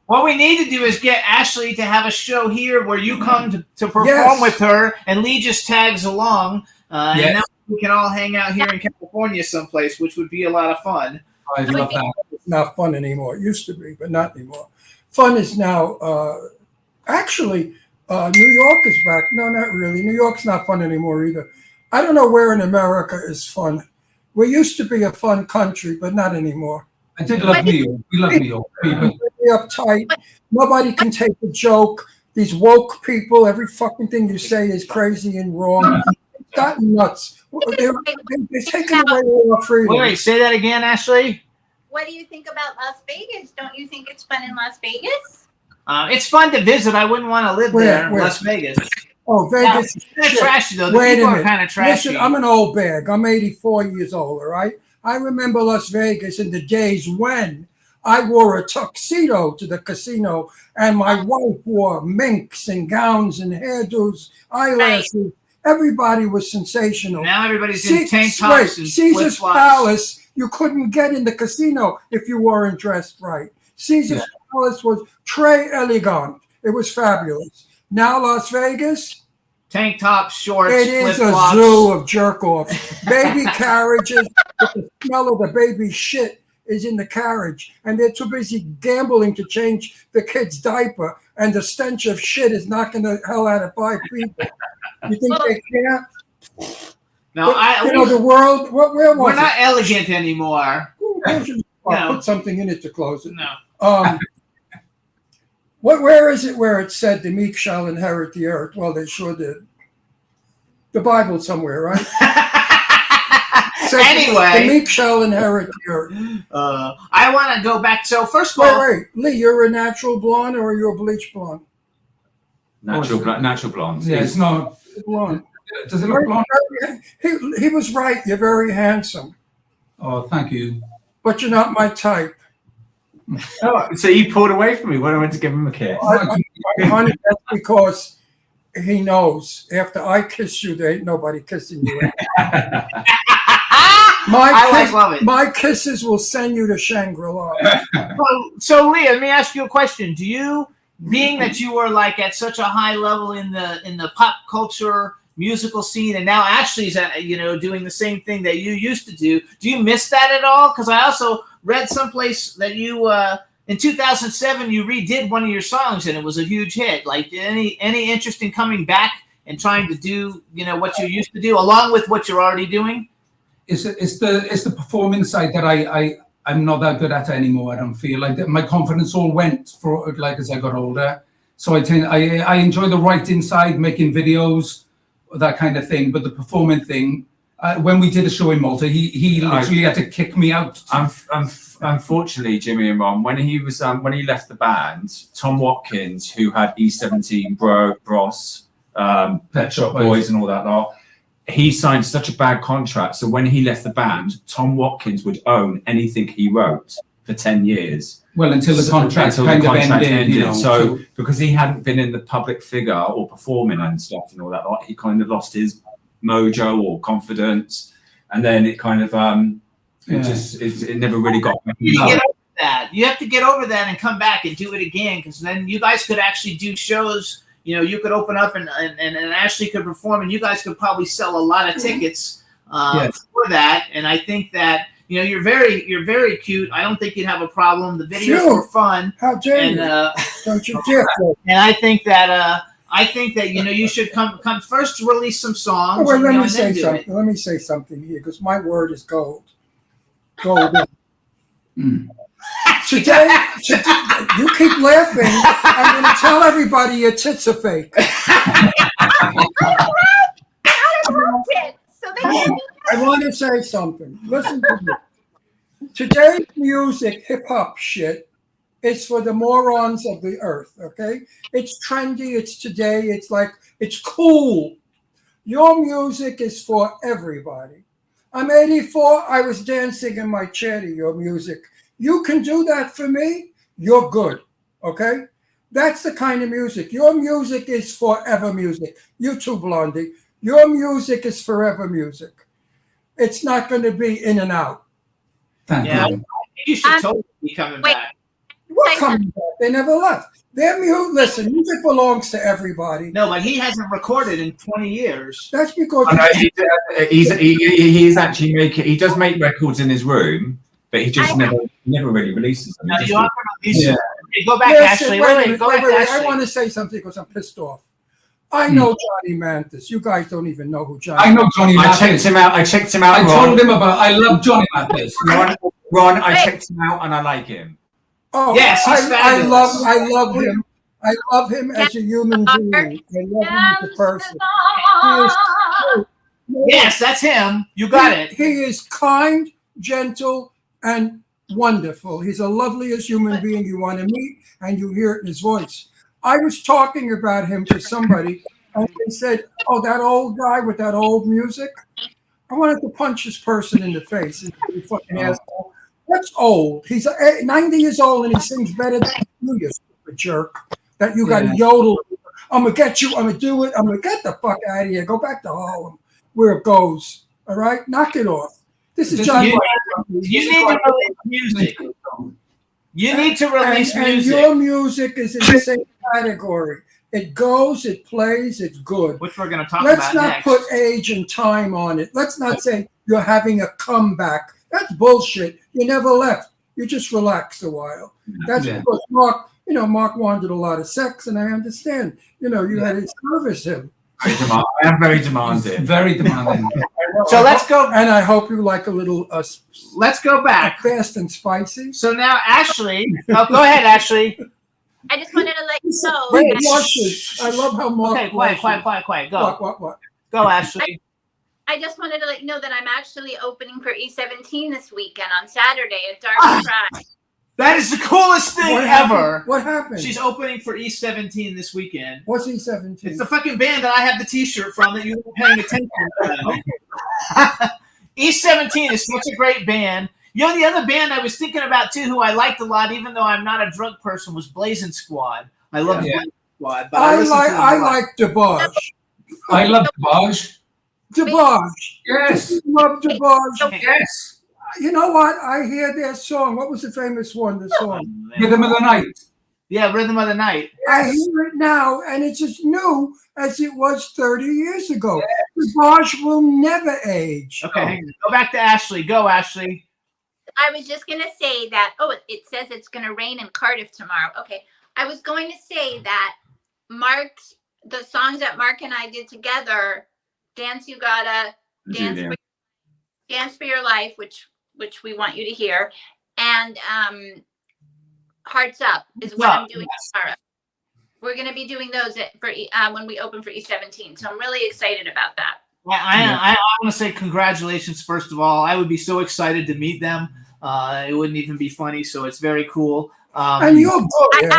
What we need to do is get Ashley to have a show here where you come to perform with her, and Lee just tags along. And then we can all hang out here in California someplace, which would be a lot of fun. I love that. It's not fun anymore. It used to be, but not anymore. Fun is now, actually, New York is back. No, not really. New York's not fun anymore either. I don't know where in America is fun. We used to be a fun country, but not anymore. I did love New York. We love New York. People. Uptight. Nobody can take a joke. These woke people, every fucking thing you say is crazy and wrong. It's gotten nuts. They're taking away all our freedom. Wait, say that again, Ashley. What do you think about Las Vegas? Don't you think it's fun in Las Vegas? It's fun to visit. I wouldn't want to live there in Las Vegas. Oh, Vegas. It's kind of trashy, though. The Wait people a are minute. kind of trashy. Listen, I'm an old bag. I'm 84 years old, all right? I remember Las Vegas in the days when I wore a tuxedo to the casino and my wife wore minks and gowns and hairdos, eyelashes. Right. Everybody was sensational. Now everybody's in tank tops and Caesar's Palace, you couldn't get in the casino if you weren't dressed right. Caesar's Palace was très elegant. It was fabulous. Now Las Vegas, tank tops, shorts, it is flip-flops. A zoo of jerk-offs. Baby carriages, the smell of the baby shit is in the carriage, and they're too busy gambling to change the kid's diaper, and the stench of shit is knocking the hell out of 5 people. You think they care? No, the world. Where was we're not elegant anymore. I'll put something in it to close it. No. Where is it where it said the meek shall inherit the earth? Well, they sure did. The Bible somewhere, right? Anyway, the meek shall inherit the earth. I want to go back. So first of all, Wait, Lee, you're a natural blonde or you're a bleach blonde? Natural blondes. Yeah, it's not. Blonde. Does it look blonde? He was right. You're very handsome, Oh, thank you. but you're not my type. Oh, so you pulled away from me when I went to give him a kiss. Honey, that's because he knows after I kiss you, there ain't nobody kissing you. love it. My kisses will send you to Shangri-La. So Lee, let me ask you a question. Do you, being that you were like at such a high level in the pop culture musical scene, and now Ashley's doing the same thing that you used to do you miss that at all? Because I also read someplace that you in 2007 you redid one of your songs and it was a huge hit. Like any interest in coming back and trying to do what you used to do along with what you're already doing? It's the performing side that I'm not that good at anymore. I don't feel like that. My confidence all went for like as I got older. So I enjoy the writing side, making videos, that kind of thing. But the performing thing, when we did a show in Malta, he literally had to kick me out. Unfortunately, Jimmy and Ron, when he left the band, Tom Watkins, who had E17, Bros, Pet Shop Boys, and all that lot, he signed such a bad contract. So when he left the band, Tom Watkins would own anything he wrote for 10 years. Well, until the contract ended. So because he hadn't been in the public figure or performing and stuff and all that lot, he kind of lost his mojo or confidence, and then it kind of it never really got back. You get over that. You have to get over that and come back and do it again, because then you guys could actually do shows. You could open up and Ashley could perform, and you guys could probably sell a lot of tickets for that. And I think that you're very cute. I don't think you'd have a problem. The videos were fun. How dare you? Don't you dare! And I think that you should come first to release some songs. Oh, well, let me say something. Let me say something here, because my word is gold. Golden. Today, you keep laughing. I'm going to tell everybody your tits are fake. I want to say something. Listen to me. Today's music, hip hop shit, is for the morons of the earth. Okay, it's trendy. It's today. It's cool. Your music is for everybody. I'm 84. I was dancing in my chair to your music. You can do that for me. You're good. Okay? That's the kind of music. Your music is forever music. You too, Blondie. Your music is forever music. It's not going to be in and out. Thank you. You should totally be coming back. We're coming back. They never left. Listen, music belongs to everybody. No, but he hasn't recorded in 20 years. That's because he's actually making. He does make records in his room, but he just never really releases them. No, you are releasing. Okay, go back, Ashley. Wait, go back, Ashley. I want to say something because I'm pissed off. I know Johnny Mathis. You guys don't even know who Johnny. I know Johnny Mathis. I checked him out. I told him about. I love Johnny Mathis. Ron, I checked him out and I like him. Oh yes, I love him. I love him as a human being. I love him as a person. Yes, that's him. You got it. He is kind, gentle, and wonderful. He's the loveliest human being you want to meet, and you hear it in his voice. I was talking about him to somebody, and they said, "Oh, that old guy with that old music." I wanted to punch this person in the face and say, "Fucking asshole. What's old? He's 90 years old and he sings better than you, you stupid jerk. That you got to yodel. I'm going to get you. I'm going to do it. I'm going to get the fuck out of here. Go back to Harlem where it goes. All right? Knock it off. This is John. You need to release music. You need to release music. And your music is in the same category. It goes, it plays, it's good. Which we're going to talk about next. Let's not put age and time on it. Let's not say you're having a comeback. That's bullshit. You never left. You just relaxed a while. That's because Mark wanted a lot of sex, and I understand. You had to service him. I am very demanding. Very demanding. So let's go. And I hope you like a little. Let's go back. Fast and spicy. So now, Ashley. Go ahead, Ashley. I just wanted to let you know. He that- blushes. I love how Mark Okay, quiet. blushes. Go. What? Go, Ashley. I just wanted to let you know that I'm actually opening for E17 this weekend on Saturday at Darby Pride. That is the coolest thing What ever. happened? What happened? She's opening for E17 this weekend. What's E17? It's the fucking band that I have the T-shirt from that you weren't paying attention to. E17 is such a great band. You know, the other band I was thinking about too, who I liked a lot, even though I'm not a drug person, was Blazing Squad. I love Blazing Squad, but I like DeBarge. I love Barge. DeBarge. Yes. You love DeBarge. Yes. You know what? I hear their song. What was the famous one? The song. Rhythm of the Night. Yeah, Rhythm of the Night. I hear it now, and it's as new as it was 30 years ago. DeBarge will never age. Okay, hang on. Go back to Ashley. Go, Ashley. I was just going to say that, it says it's going to rain in Cardiff tomorrow. Okay. I was going to say that the songs that Mark and I did together, Dance You Gotta, Dance for Your Life, which we want you to hear, and Hearts Up is what I'm doing tomorrow. We're going to be doing those when we open for E17. So I'm really excited about that. I want to say congratulations, first of all. I would be so excited to meet them. It wouldn't even be funny, so it's very cool. And you're good.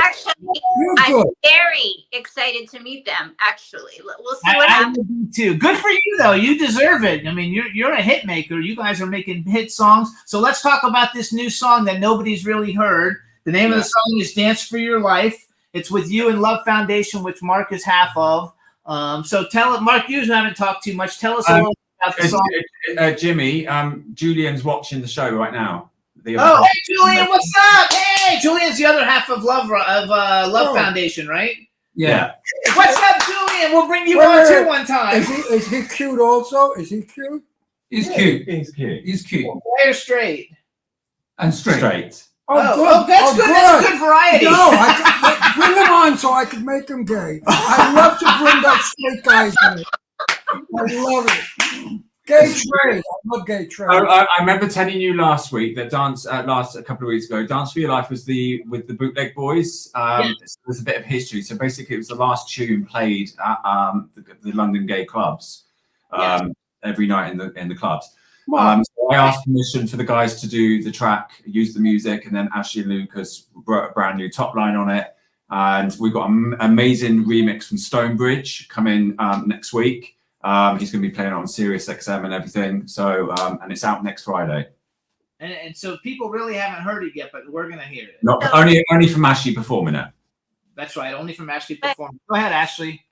I'm very excited to meet them, actually. We'll see what happens. I would be too. Good for you, though. You deserve it. I mean, you're a hit maker. You guys are making hit songs. So let's talk about this new song that nobody's really heard. The name of the song is Dance for Your Life. It's with you and Love Foundation, which Mark is half of. So Mark, you haven't talked too much. Tell us a little bit about the song. Jimmy, Julian's watching the show right now. Hey, Julian, what's up? Hey, Julian's the other half of Love Foundation, right? Yeah. What's up, Julian? We'll bring you on too one time. Is he cute also? Is he cute? He's cute. He's cute. Gay or straight? And straight. Oh, that's good. That's a good variety. No, bring him on so I can make him gay. I love to bring up straight guys in. I love it. Gay trade. I love gay trade. I remember telling you last week that a couple of weeks ago, Dance for Your Life was with the Bootleg Boys. There's a bit of history. So basically, it was the last tune played at the London gay clubs every night in the clubs. So I asked permission for the guys to do the track, use the music, and then Ashley and Lucas wrote a brand new top line on it. And we've got an amazing remix from Stonebridge coming next week. He's going to be playing on Sirius XM and everything. So, and it's out next Friday. And so people really haven't heard it yet, but we're going to hear it. Not only from Ashley performing it. That's right. Only from Ashley performing. Go ahead, Ashley.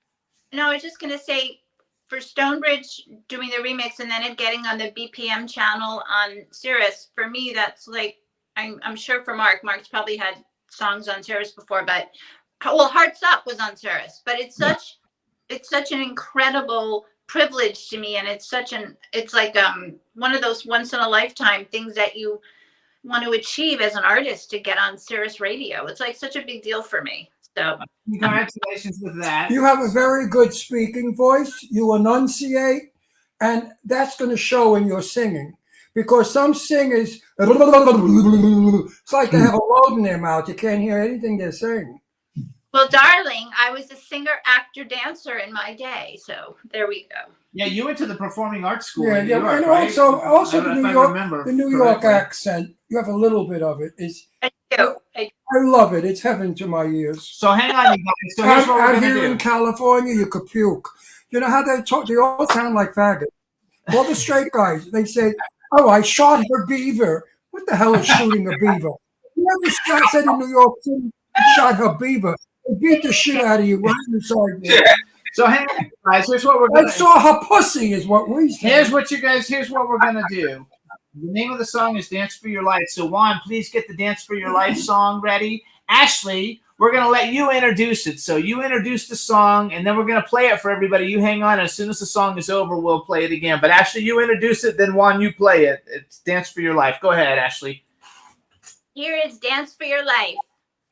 No, I was just going to say, for Stonebridge doing the remix and then it getting on the BPM channel on Sirius, for me, that's like, I'm sure for Mark's probably had songs on Sirius before, but Hearts Up was on Sirius, but it's such an incredible privilege to me, and it's like one of those once in a lifetime things that you want to achieve as an artist, to get on Sirius Radio. It's like such a big deal for me. So congratulations with that. You have a very good speaking voice. You enunciate, and that's going to show in your singing. Because some singers, it's like they have a load in their mouth. You can't hear anything they're saying. Well, darling, I was a singer, actor, dancer in my day. So there we go. Yeah, you went to the performing arts school. Yeah, in New York, and right? also the New York accent. You have a little bit of it. I love it. It's heaven to my ears. So hang on, you guys. So here's what we're out going to here do. in California, you could puke. You know how they talk? They all sound like faggots. All the straight guys, they say, "Oh, I shot her beaver." What the hell is shooting a beaver? You never said in New York City, shot her beaver. They beat the shit out of you right inside there. So hang on, guys. Here's what we're going to do. I saw her pussy is what we said. Here's what we're going to do. The name of the song is Dance for Your Life. So Juan, please get the Dance for Your Life song ready. Ashley, we're going to let you introduce it. So you introduce the song, and then we're going to play it for everybody. You hang on. As soon as the song is over, we'll play it again. But Ashley, you introduce it, then Juan, you play it. It's Dance for Your Life. Go ahead, Ashley. Here is Dance for Your Life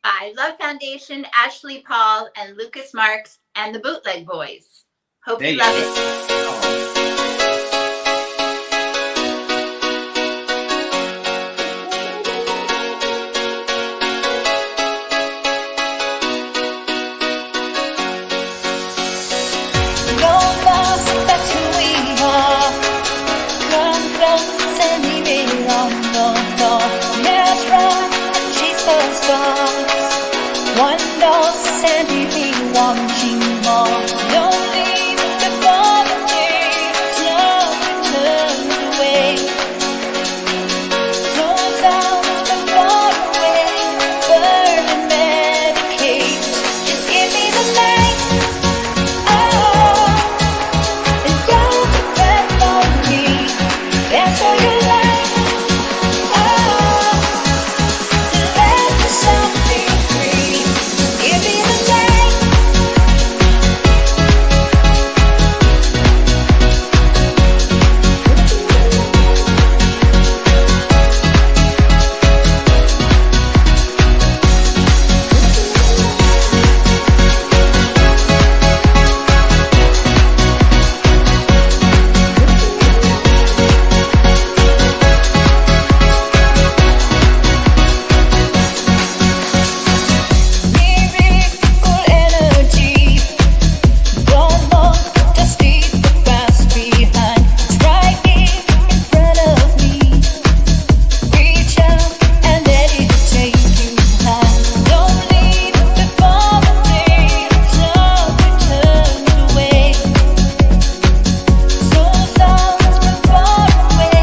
by Love Foundation, Ashley Paul, and Lucas Marks, and the Bootleg Boys. Hope you love it. on the floor. Let's run and chase the stars. One dog Sandy be wanting more. Don't leave before the day love turns away. Slow down and far away. Burn and medicate. Just give me the night. Oh, and don't depend on me. That's all you like. Oh, to let yourself be free. Give me the night. Miracle energy. Don't look, just leave the past behind. It's right here in front of me. Reach out and let it take you high. Don't leave before the day love turns away. So sounds from far away.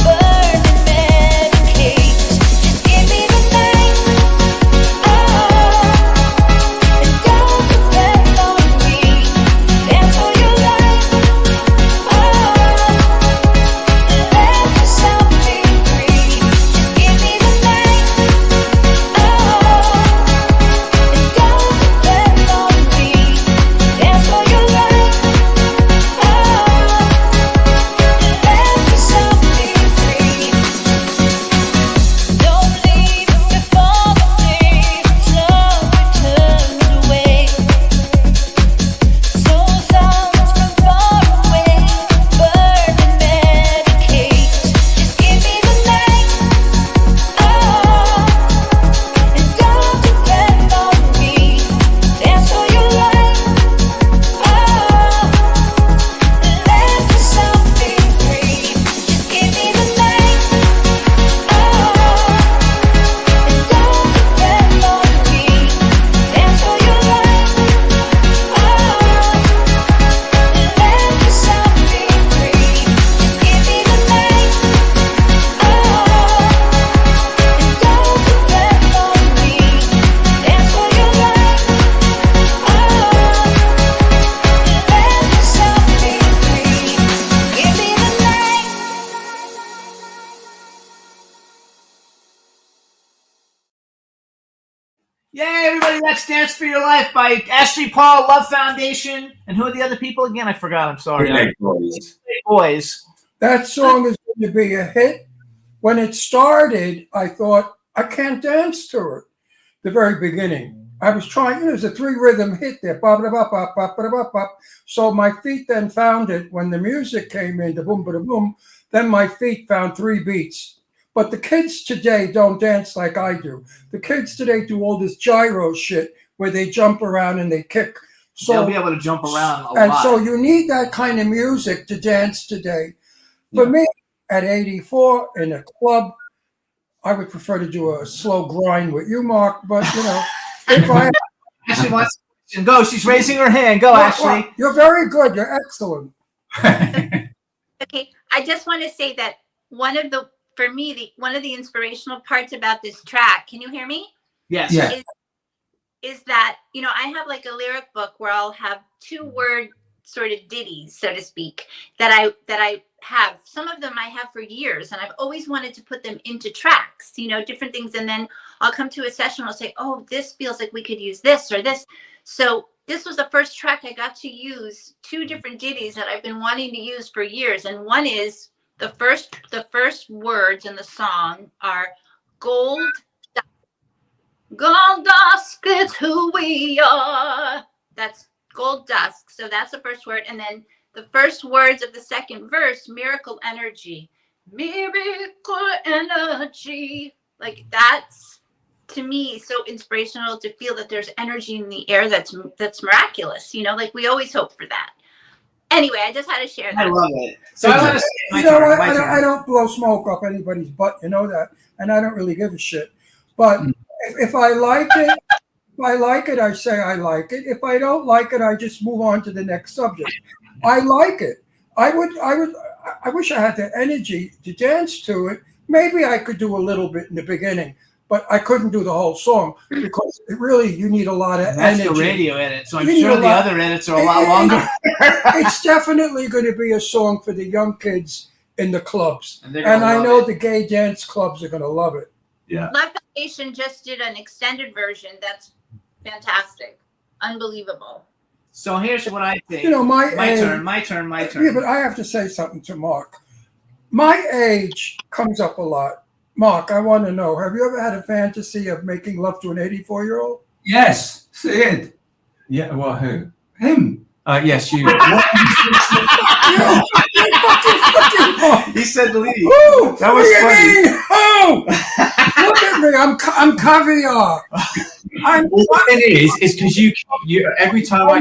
Burn and medicate. Just give me the night. Oh, and don't depend on me. That's all you like. Oh, let yourself be free. Just give me the night. Oh, and don't depend on me. That's all you like. Oh, let yourself be free. Don't leave before the day love turns away. So sounds from far away. Burn and medicate. Just give me the night. Oh, and don't depend on me. That's all you like. Oh, let yourself be free. Just give me the night. Oh, and don't depend on me. That's all you like. Oh, let yourself be free. Just give me the night. Oh, and don't depend on me. That's all you like. Oh, let yourself be free. Give me the night. Yay, everybody, that's Dance for Your Life by Ashley Paul, Love Foundation. And who are the other people again? I forgot. I'm sorry. Bootleg Boys. Boys. That song is going to be a hit. When it started, I thought, I can't dance to it. The very beginning. I was trying, there's a 3-rhythm hit there. Bop, bop, bop, bop, bop, bop, bop. So my feet then found it. When the music came in, the boom, ba, boom, then my feet found 3 beats. But the kids today don't dance like I do. The kids today do all this gyro shit where they jump around and they kick. So They'll be able to jump around a and lot. so you need that kind of music to dance today. For me, at 84 in a club, I would prefer to do a slow grind with you, Mark. But if I Ashley wants to go. She's raising her hand. Go, Ashley. You're very good. You're excellent. Okay, I just want to say that one of the inspirational parts about this track, can you hear me? Yes. Yeah. Is that, I have like a lyric book where I'll have 2-word sort of ditties, so to speak, that I have. Some of them I have for years, and I've always wanted to put them into tracks, different things. And then I'll come to a session, I'll say, oh, this feels like we could use this or this. So this was the first track I got to use 2 different ditties that I've been wanting to use for years. And one is the first words in the song are gold dusk is who we are. That's gold dusk. So that's the first word. And then the first words of the second verse, miracle energy. Miracle energy. Like that's, to me, so inspirational to feel that there's energy in the air that's miraculous. Like we always hope for that. Anyway, I just had to share that. I love it. So I want to say, You know, I don't blow smoke up anybody's butt, you know that, and I don't really give a shit. But if I like it, I say I like it. If I don't like it, I just move on to the next subject. I like it. I wish I had the energy to dance to it. Maybe I could do a little bit in the beginning, but I couldn't do the whole song because you need a lot of energy. That's the radio edit, so I'm sure the other edits are a lot longer. It's definitely going to be a song for the young kids in the clubs. And I know the gay dance clubs are going to love it. Yeah. Love Foundation just did an extended version. That's fantastic. Unbelievable. So here's what I think. You know, my turn. Yeah, but I have to say something to Mark. My age comes up a lot. Mark, I want to know, have you ever had a fantasy of making love to an 84-year-old? Yes, Sid. Yeah, well, who? Him. Yes, you. He said leave. Ooh, That was funny. Oh, look at me. I'm caviar. The thing is because you every time I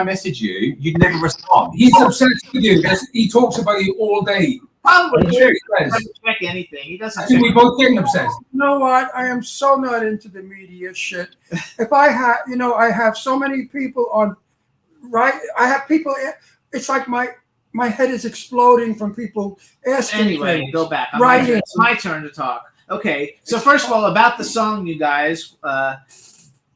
message you, you'd never respond. He's obsessed with you. He talks about you all day. Probably Sure he doesn't does. check anything. He doesn't I think we check. both getting obsessed. You know what? I am so not into the media shit. If I have, I have so many people on, right? I have people, it's like my head is exploding from people asking Anyway, things. go back. Right. It's my turn to talk. Okay, so first of all, about the song, you guys,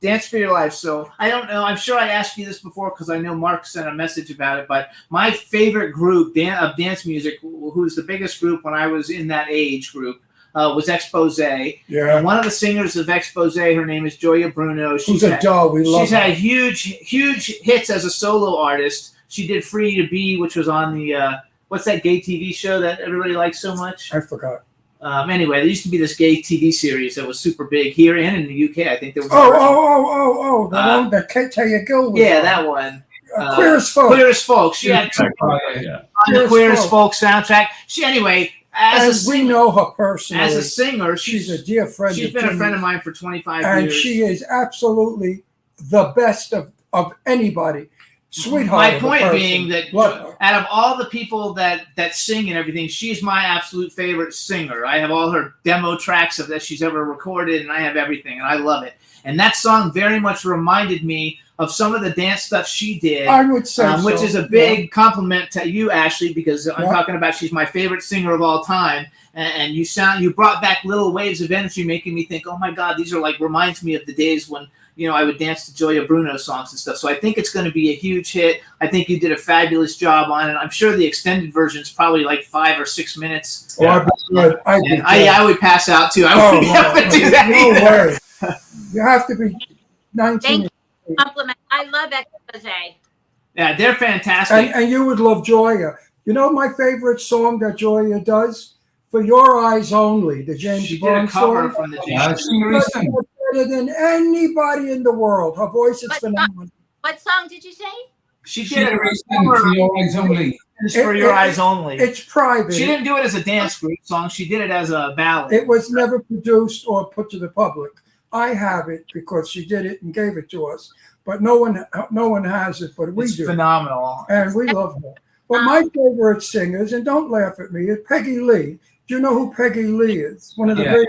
Dance for Your Life. So I don't know. I'm sure I asked you this before because I know Mark sent a message about it. But my favorite group of dance music, who's the biggest group when I was in that age group, was Expose. Yeah. And one of the singers of Expose, her name is Joya Bruno. Who's a doll. We love She's her. had huge hits as a solo artist. She did Free to Be, which was on the, what's that gay TV show that everybody likes so much? I forgot. Anyway, there used to be this gay TV series that was super big here and in the UK. I think there was. The one that Taya Gill was Yeah, on. that one. Queer as Folk. Queer as Folk. She had on the Queer as Folk soundtrack. Anyway, we know her personally. as a singer, she's a dear friend. She's been a friend of mine for 25 and years. she is absolutely the best of anybody. Sweetheart. My of a point person. being that Love her. out of all the people that sing and everything, she's my absolute favorite singer. I have all her demo tracks that she's ever recorded, and I have everything, and I love it. And that song very much reminded me of some of the dance stuff she did. I would say which so. is a big compliment to you, Ashley, because I'm Yeah. talking about she's my favorite singer of all time. And you brought back little waves of energy, making me think, oh my God, these are reminds me of the days when I would dance to Joya Bruno songs and stuff. So I think it's going to be a huge hit. I think you did a fabulous job on it. I'm sure the extended version is probably 5 or 6 minutes. Oh, I'd be good. I would pass out too. I wouldn't be able to do that No either. worries. You have to be 19. Thank you. Compliment. I love Expose. Yeah, they're fantastic. And you would love Joya. You know my favorite song that Joya does? For Your Eyes Only, the James She did Bond a cover song. from the Yeah, James. sing recent. Better than anybody in the world. Her voice is What phenomenal. What song did you say? She She did did a recent cover for your eyes only. For Your Eyes Only. It's private. She didn't do it as a dance group song. She did it as a ballad. It was never produced or put to the public. I have it because she did it and gave it to us. But no one has it, but we It's do. phenomenal. And we love her. But my favorite singers, and don't laugh at me, is Peggy Lee. Do you know who Peggy Lee is? One of the Yeah. great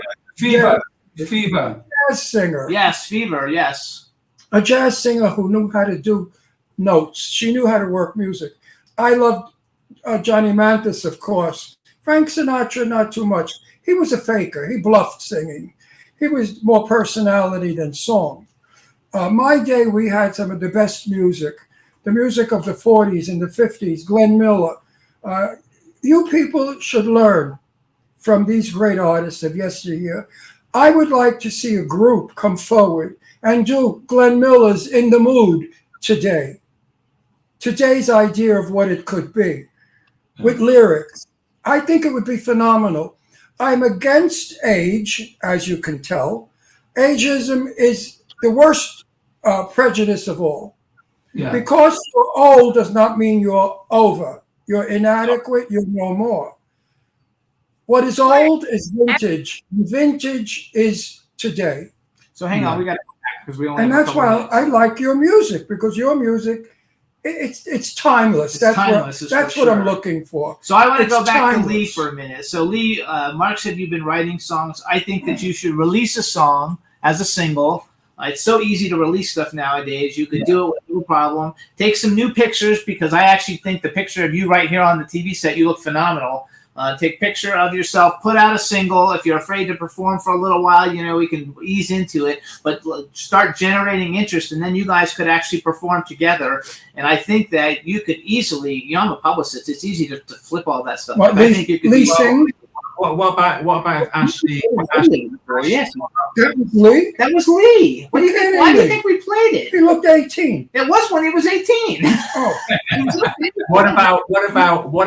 Fever. jazz singer. Yes, Fever, yes. A jazz singer who knew how to do notes. She knew how to work music. I loved Johnny Mathis, of course. Frank Sinatra, not too much. He was a faker. He bluffed singing. He was more personality than song. My day, we had some of the best music. The music of the 40s and the 50s, Glenn Miller. You people should learn from these great artists of yesteryear. I would like to see a group come forward and do Glenn Miller's In the Mood today. Today's idea of what it could be with lyrics. I think it would be phenomenal. I'm against age, as you can tell. Ageism is the worst prejudice of all. Yeah. Because you're old does not mean you're over. You're inadequate, you're no more. What is old is vintage. Vintage is today. So hang on, we got to go back because we only And have a that's couple why minutes. I like your music, because your music it's timeless. It's That's timeless, that's for what I'm sure. looking for. So I want to It's go back to timeless. Lee for a minute. So Lee, Mark said you've been writing songs. I think that you should release a song as a single. It's so easy to release stuff nowadays. You could do it with no problem. Take some new pictures, because I actually think the picture of you right here on the TV set, you look phenomenal. Take a picture of yourself, put out a single. If you're afraid to perform for a little while, we can ease into it, but start generating interest, and then you guys could actually perform together. And I think that you could easily, I'm a publicist, it's easy to flip all that stuff. What, I think you could Lee do sing? What about if Ashley? Yes, That was Lee? that was Lee. What do you think? Why do you think we played it? He looked 18. It was when he was 18. Oh, What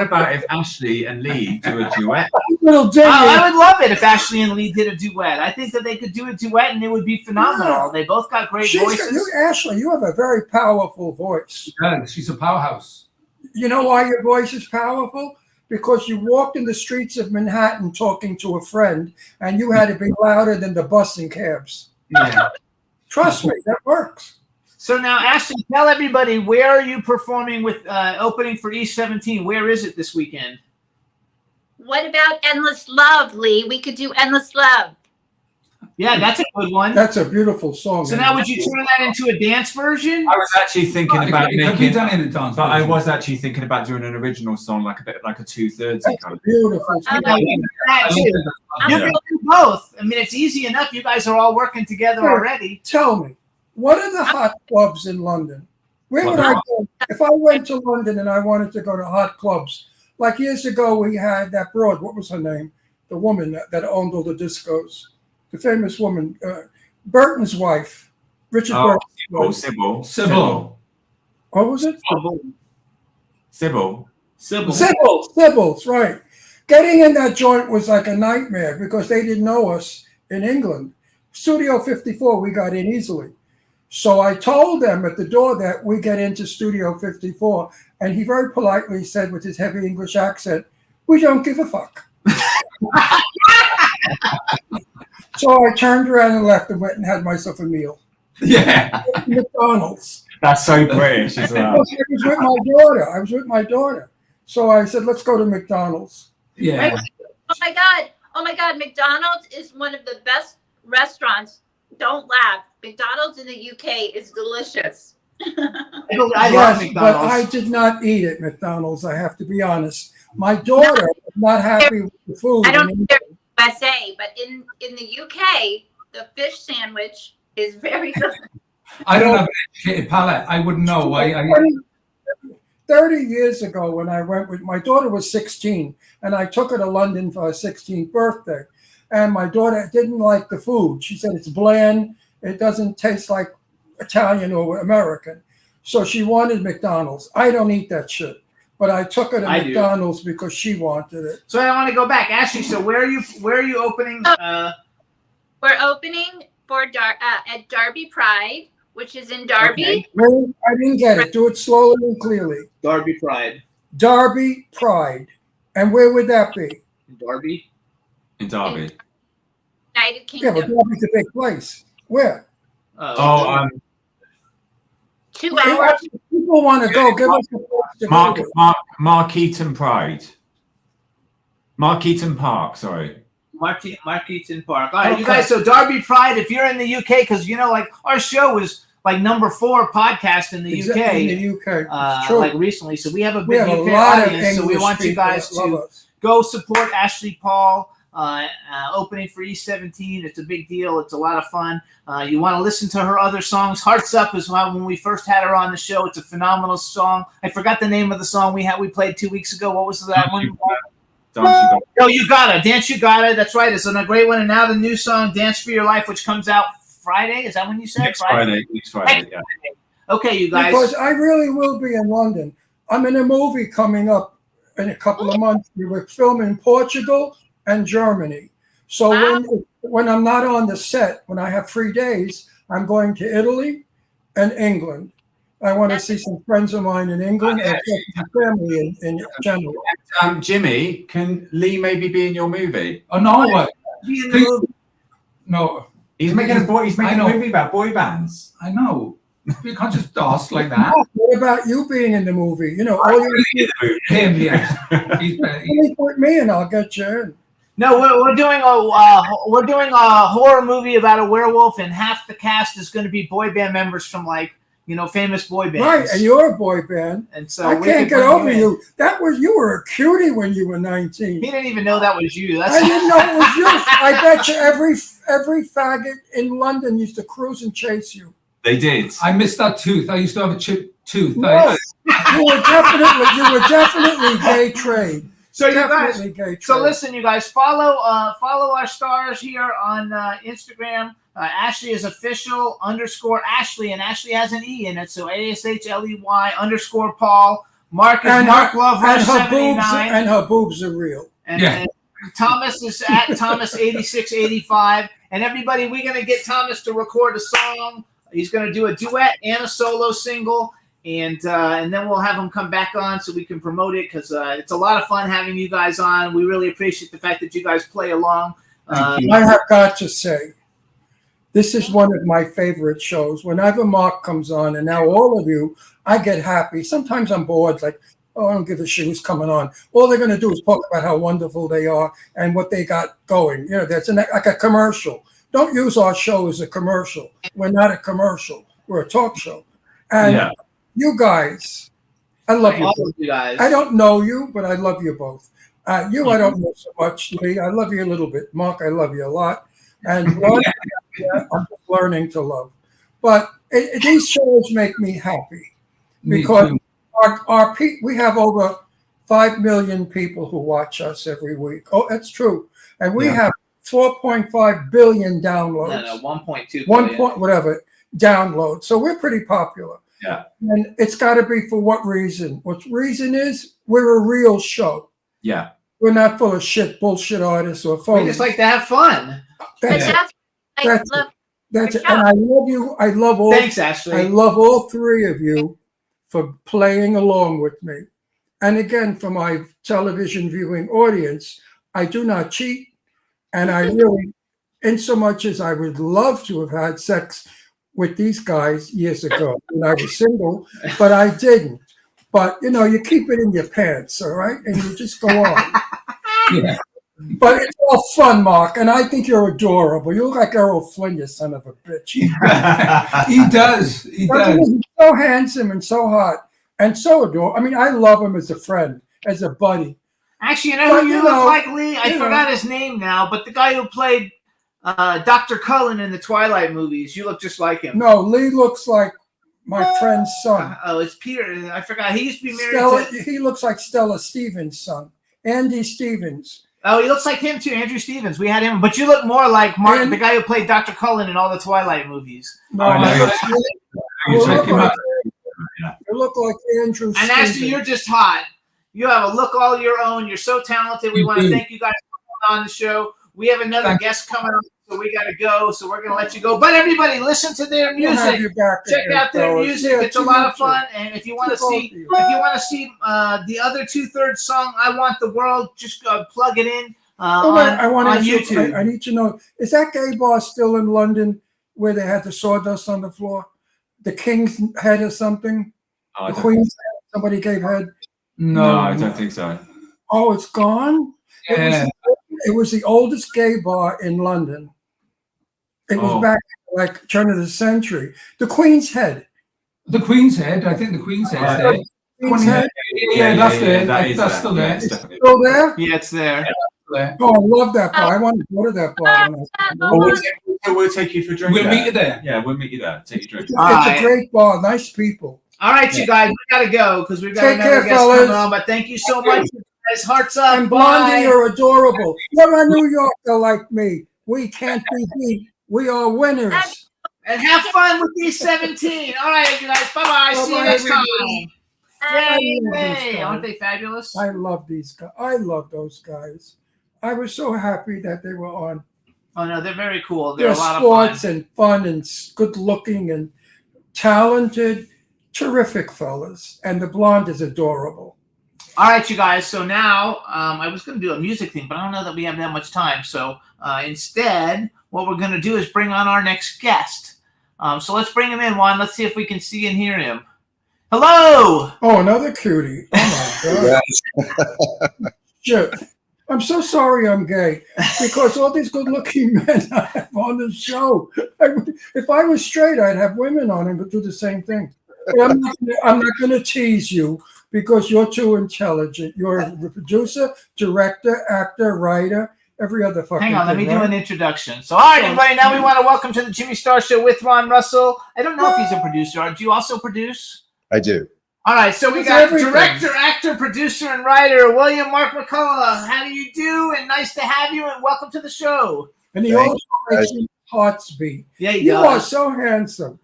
about if Ashley and Lee do a duet? little Jimmy. I would love it if Ashley and Lee did a duet. I think that they could do a duet and it would be phenomenal. Yeah. They both got great voices. Ashley, you have a very powerful voice. Yeah, she's a powerhouse. You know why your voice is powerful? Because you walked in the streets of Manhattan talking to a friend, and you had to be louder than the bus and cabs. Yeah. Trust me, that works. So now, Ashley, tell everybody, where are you performing with opening for E17? Where is it this weekend? What about Endless Love, Lee? We could do Endless Love. Yeah, that's a good one. That's a beautiful song. So now, would you turn that into a dance version? I was actually thinking about it could be done in a dance, but I version. was actually thinking about doing an original song, like a 2/3 That's kind of. beautiful. You know, you can do that too. You can do both. I mean, it's easy enough. You guys are all working together Sure. already. Tell me, what are the hot clubs in London? Where would I go? If I went to London and I wanted to go to hot clubs, like years ago, we had that broad, what was her name? The woman that owned all the discos. The famous woman, Burton's wife, Richard Burton's wife. Sybil. What was it? Sybil. Sybil's, right. Getting in that joint was like a nightmare because they didn't know us in England. Studio 54, we got in easily. So I told them at the door that we get into Studio 54, and he very politely said with his heavy English accent, "We don't give a fuck." So I turned around and left and went and had myself a meal. Yeah. McDonald's. That's so British as well. I was with my daughter. So I said, let's go to McDonald's. Yeah. Oh my God. McDonald's is one of the best restaurants. Don't laugh. McDonald's in the UK is delicious. I love Yes, McDonald's. but I did not eat at McDonald's, I have to be honest. My daughter was not happy with the food. I don't know USA, but in the UK, the fish sandwich is very good. I don't have an educated palate. I wouldn't know. 30 years ago when I went with, my daughter was 16, and I took her to London for her 16th birthday. And my daughter didn't like the food. She said it's bland. It doesn't taste like Italian or American. So she wanted McDonald's. I don't eat that shit. But I took her to McDonald's because she wanted it. So I want to go back, Ashley. So where are you opening? We're opening for at Derby Pride, which is in Derby. Okay. No, I didn't get it. Do it slowly and clearly. Derby Pride. Derby Pride. And where would that be? Derby. In Derby. United Yeah, Kingdom. but Derby's a big place. Where? 2 hours. People want to go. Give us a place to go to. Mark Eaton Pride. Mark Eaton Park, sorry. Mark Eaton Park. All right, you guys. So Derby Pride, if you're in the UK, because like our show was like number 4 podcast in the UK. In the UK. True. Like recently. So we have a We big have a UK lot of audience. So we English want you people guys that love to us. go support Ashley Paul. Opening for E17. It's a big deal. It's a lot of fun. You want to listen to her other songs. Hearts Up is when we first had her on the show. It's a phenomenal song. I forgot the name of the song we played 2 weeks ago. What was that one? Oh, You Gotta. Dance You Gotta. That's right. It's a great one. And now the new song, Dance for Your Life, which comes out Friday. Is that when you said? Next Friday. Yeah. Okay, you guys. Because I really will be in London. I'm in a movie coming up in a couple of months. We were filming Portugal and Germany. So when I'm not on the set, when I have 3 days, I'm going to Italy and England. I want to see some friends of mine in England and some family in general. Jimmy, can Lee maybe be in your movie? Oh no! Be in the movie. No. He's making a movie about boy bands. I know. You can't just ask like that. What about you being in the movie? You know, all you Him, yes. He's better. put me in, I'll get you in. No, we're doing a horror movie about a werewolf, and half the cast is going to be boy band members from famous boy bands. Right, and you're a boy band. And so I can't get over you. You were a cutie when you were 19. He didn't even know that was you. I didn't know it was you. I bet you every faggot in London used to cruise and chase you. They did. I missed that tooth. I used to have a chipped tooth. No, you were definitely gay trade. So you Definitely guys, gay trade. so listen, you guys, follow our stars here on Instagram. Ashley is official _ Ashley, and Ashley has an E in it, so ASHLEY _ Paul. Mark is Mark Loverush 79, and her boobs are real. and Thomas is at Thomas 8685. And everybody, we're gonna get Thomas to record a song. He's gonna do a duet and a solo single. And then we'll have him come back on so we can promote it, because it's a lot of fun having you guys on. We really appreciate the fact that you guys play along. I have got to say, this is one of my favorite shows. Whenever Mark comes on, and now all of you, I get happy. Sometimes I'm bored, like, oh, I don't give a shit who's coming on. All they're going to do is talk about how wonderful they are and what they got going. You know, that's like a commercial. Don't use our show as a commercial. We're not a commercial. We're a talk show. And you guys, I love you. You guys. I don't know you, but I love you both. I don't know so much, Lee. I love you a little bit. Mark, I love you a lot. And Ron, I'm just learning to love. But these shows make me happy because we have over 5 million people who watch us every week. Oh, that's true. And we have 4.5 billion downloads. No, 1.2 billion. Whatever downloads. So we're pretty popular. Yeah. And it's got to be for what reason? What reason is we're a real show. Yeah. We're not full of shit, bullshit artists or phonies. We just like to have fun. That's it. And I love you. I love all. Thanks, Ashley. I love all three of you for playing along with me. And again, for my television viewing audience, I do not cheat. And I really, in so much as I would love to have had sex with these guys years ago when I was single, but I didn't. But, you know, you keep it in your pants, all right? And you just go on. Yeah. But it's all fun, Mark, and I think you're adorable. You look like Errol Flynn, you son of a bitch. He does. He does. He's so handsome and so hot and so adorable. I mean, I love him as a friend, as a buddy. Actually, you know who you look like, Lee? I forgot his name now, but the guy who played Dr. Cullen in the Twilight movies. You look just like him. No, Lee looks like my friend's son. Oh, it's Peter. I forgot. He used to be married to... He looks like Stella Stevens' son. Andy Stevens. Oh, he looks like him too, Andrew Stevens. We had him, but you look more like Martin, the guy who played Dr. Cullen in all the Twilight movies. No, you look like Andrew Stevens. And actually, you're just hot. You have a look all your own. You're so talented. We want to thank you guys for coming on the show. We have another guest coming up, so we got to go. So we're going to let you go. But everybody, listen to their music. Check out their music. It's a lot of fun. And if you want to see, the other 2/3 song, "I Want the World," just plug it in on YouTube. I need to know: is that gay bar still in London where they had the sawdust on the floor? The King's Head or something? The Queen's Head? Somebody gave head? No, I don't think so. Oh, it's gone? Yeah. It was the oldest gay bar in London. It was back like turn of the century. The Queen's Head. The Queen's Head. I think the Queen's Head's there. Queen's Head. Yeah, that's there. That's still there. It's still there? Yeah, it's there. Oh, I love that bar. I want to go to that bar. We'll take you for a drink. We'll meet you there. Yeah, we'll meet you there. Take you a drink. It's a great bar. Nice people. All right, you guys, we gotta go because we've got Take another care, guest fellas. coming on. But thank you so much, guys. Hearts up. And Blondie, Bye. you're adorable. You're a New Yorker like me. We can't be beat. We are winners. And have fun with these 17. All right, you guys. Bye-bye. See you next time. Yay. Aren't they fabulous? I love these guys. I love those guys. I was so happy that they were on. Oh, no, they're very cool. They're They're a lot sports of fun. and fun and good looking and talented, terrific fellas. And the blonde is adorable. All right, you guys. So now I was going to do a music thing, but I don't know that we have that much time. So instead, what we're going to do is bring on our next guest. So let's bring him in, Juan. Let's see if we can see and hear him. Hello. Oh, another cutie. Oh my God. Shit. I'm so sorry I'm gay because all these good-looking men I have on the show. If I was straight, I'd have women on and do the same thing. But I'm not going to tease you because you're too intelligent. You're a producer, director, actor, writer, every other fucking Hang on, let me thing, do right? an introduction. So, all right, everybody, now we want to welcome to the Jimmy Star Show with Ron Russell. I don't know if he's a producer. Do you also produce? I do. All right, so we It's got everything. director, actor, producer, and writer William Mark McCullough. How do you do? And nice to have you, and welcome to the show. And he Thank also you, makes guys. your hearts beat. Yeah, You does. are so handsome.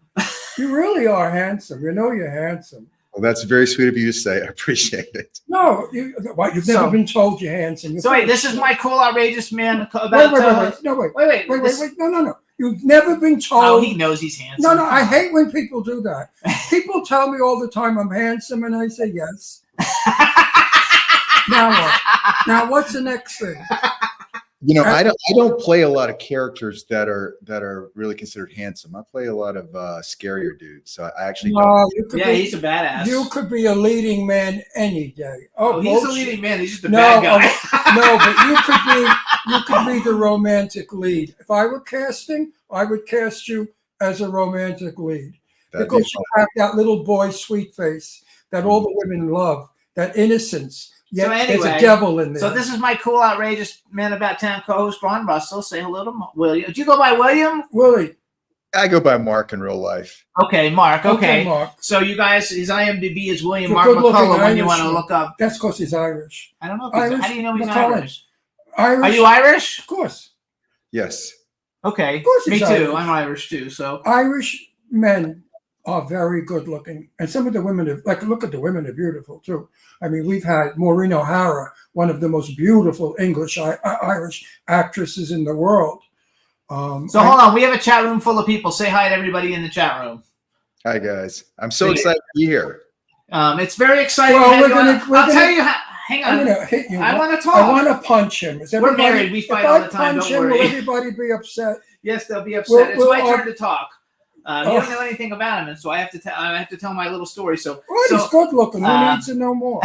You really are handsome. You know you're handsome. Well, that's very sweet of you to say. I appreciate it. No, you've never So- been told you're handsome. You're So wait, full this of is shit. my cool, outrageous man about. Wait. No. You've never been told. Oh, he knows he's handsome. No, I hate when people do that. People tell me all the time I'm handsome, and I say yes. Now what? Now what's the next thing? You know, I don't play a lot of characters that are really considered handsome. I play a lot of scarier dudes. So I actually don't. No, you could Yeah, be, he's a badass. you could be a leading man any day. Oh, he's a bullshit. leading man. He's just a No, bad guy. no, but you could be the romantic lead. If I were casting, I would cast you as a romantic lead That'd be because you have that little boy sweet face that all the women love, that innocence. Yet So there's anyway, a devil in there. So this is my cool, outrageous man about town co-host Ron Russell. Say hello to William. Do you go by William? Willie. I go by Mark in real life. Okay, Mark. Okay. Mark. So you guys, his IMDb is William You're Mark good-looking McCullough. When you want to Irishman. look up, That's because he's Irish. I don't know. If he's, Irish how do you know he's McCullough. Irish? Irish. Are you Irish? Of course. Yes. Okay. Of course Me he's too. Irish. I'm Irish too. So Irish men are very good looking. And some of the women, look at the women, are beautiful too. I mean, we've had Maureen O'Hara, one of the most beautiful English Irish actresses in the world. hold on. We have a chat room full of people. Say hi to everybody in the chat room. Hi guys. I'm so excited to be here. It's very exciting. Well, to have we're you gonna- on. we're I'll gonna- tell you how. Hang I'm on. going to hit you. I want to talk. I want to punch him. Is We're everybody, married. We fight if all I the time. punch Don't him, worry. will everybody be upset? Yes, they'll be upset. We'll- It's my we'll- turn to talk. You don't know anything about him, and so I have to tell my little story. So, Well, he's good looking. Who needs to know more?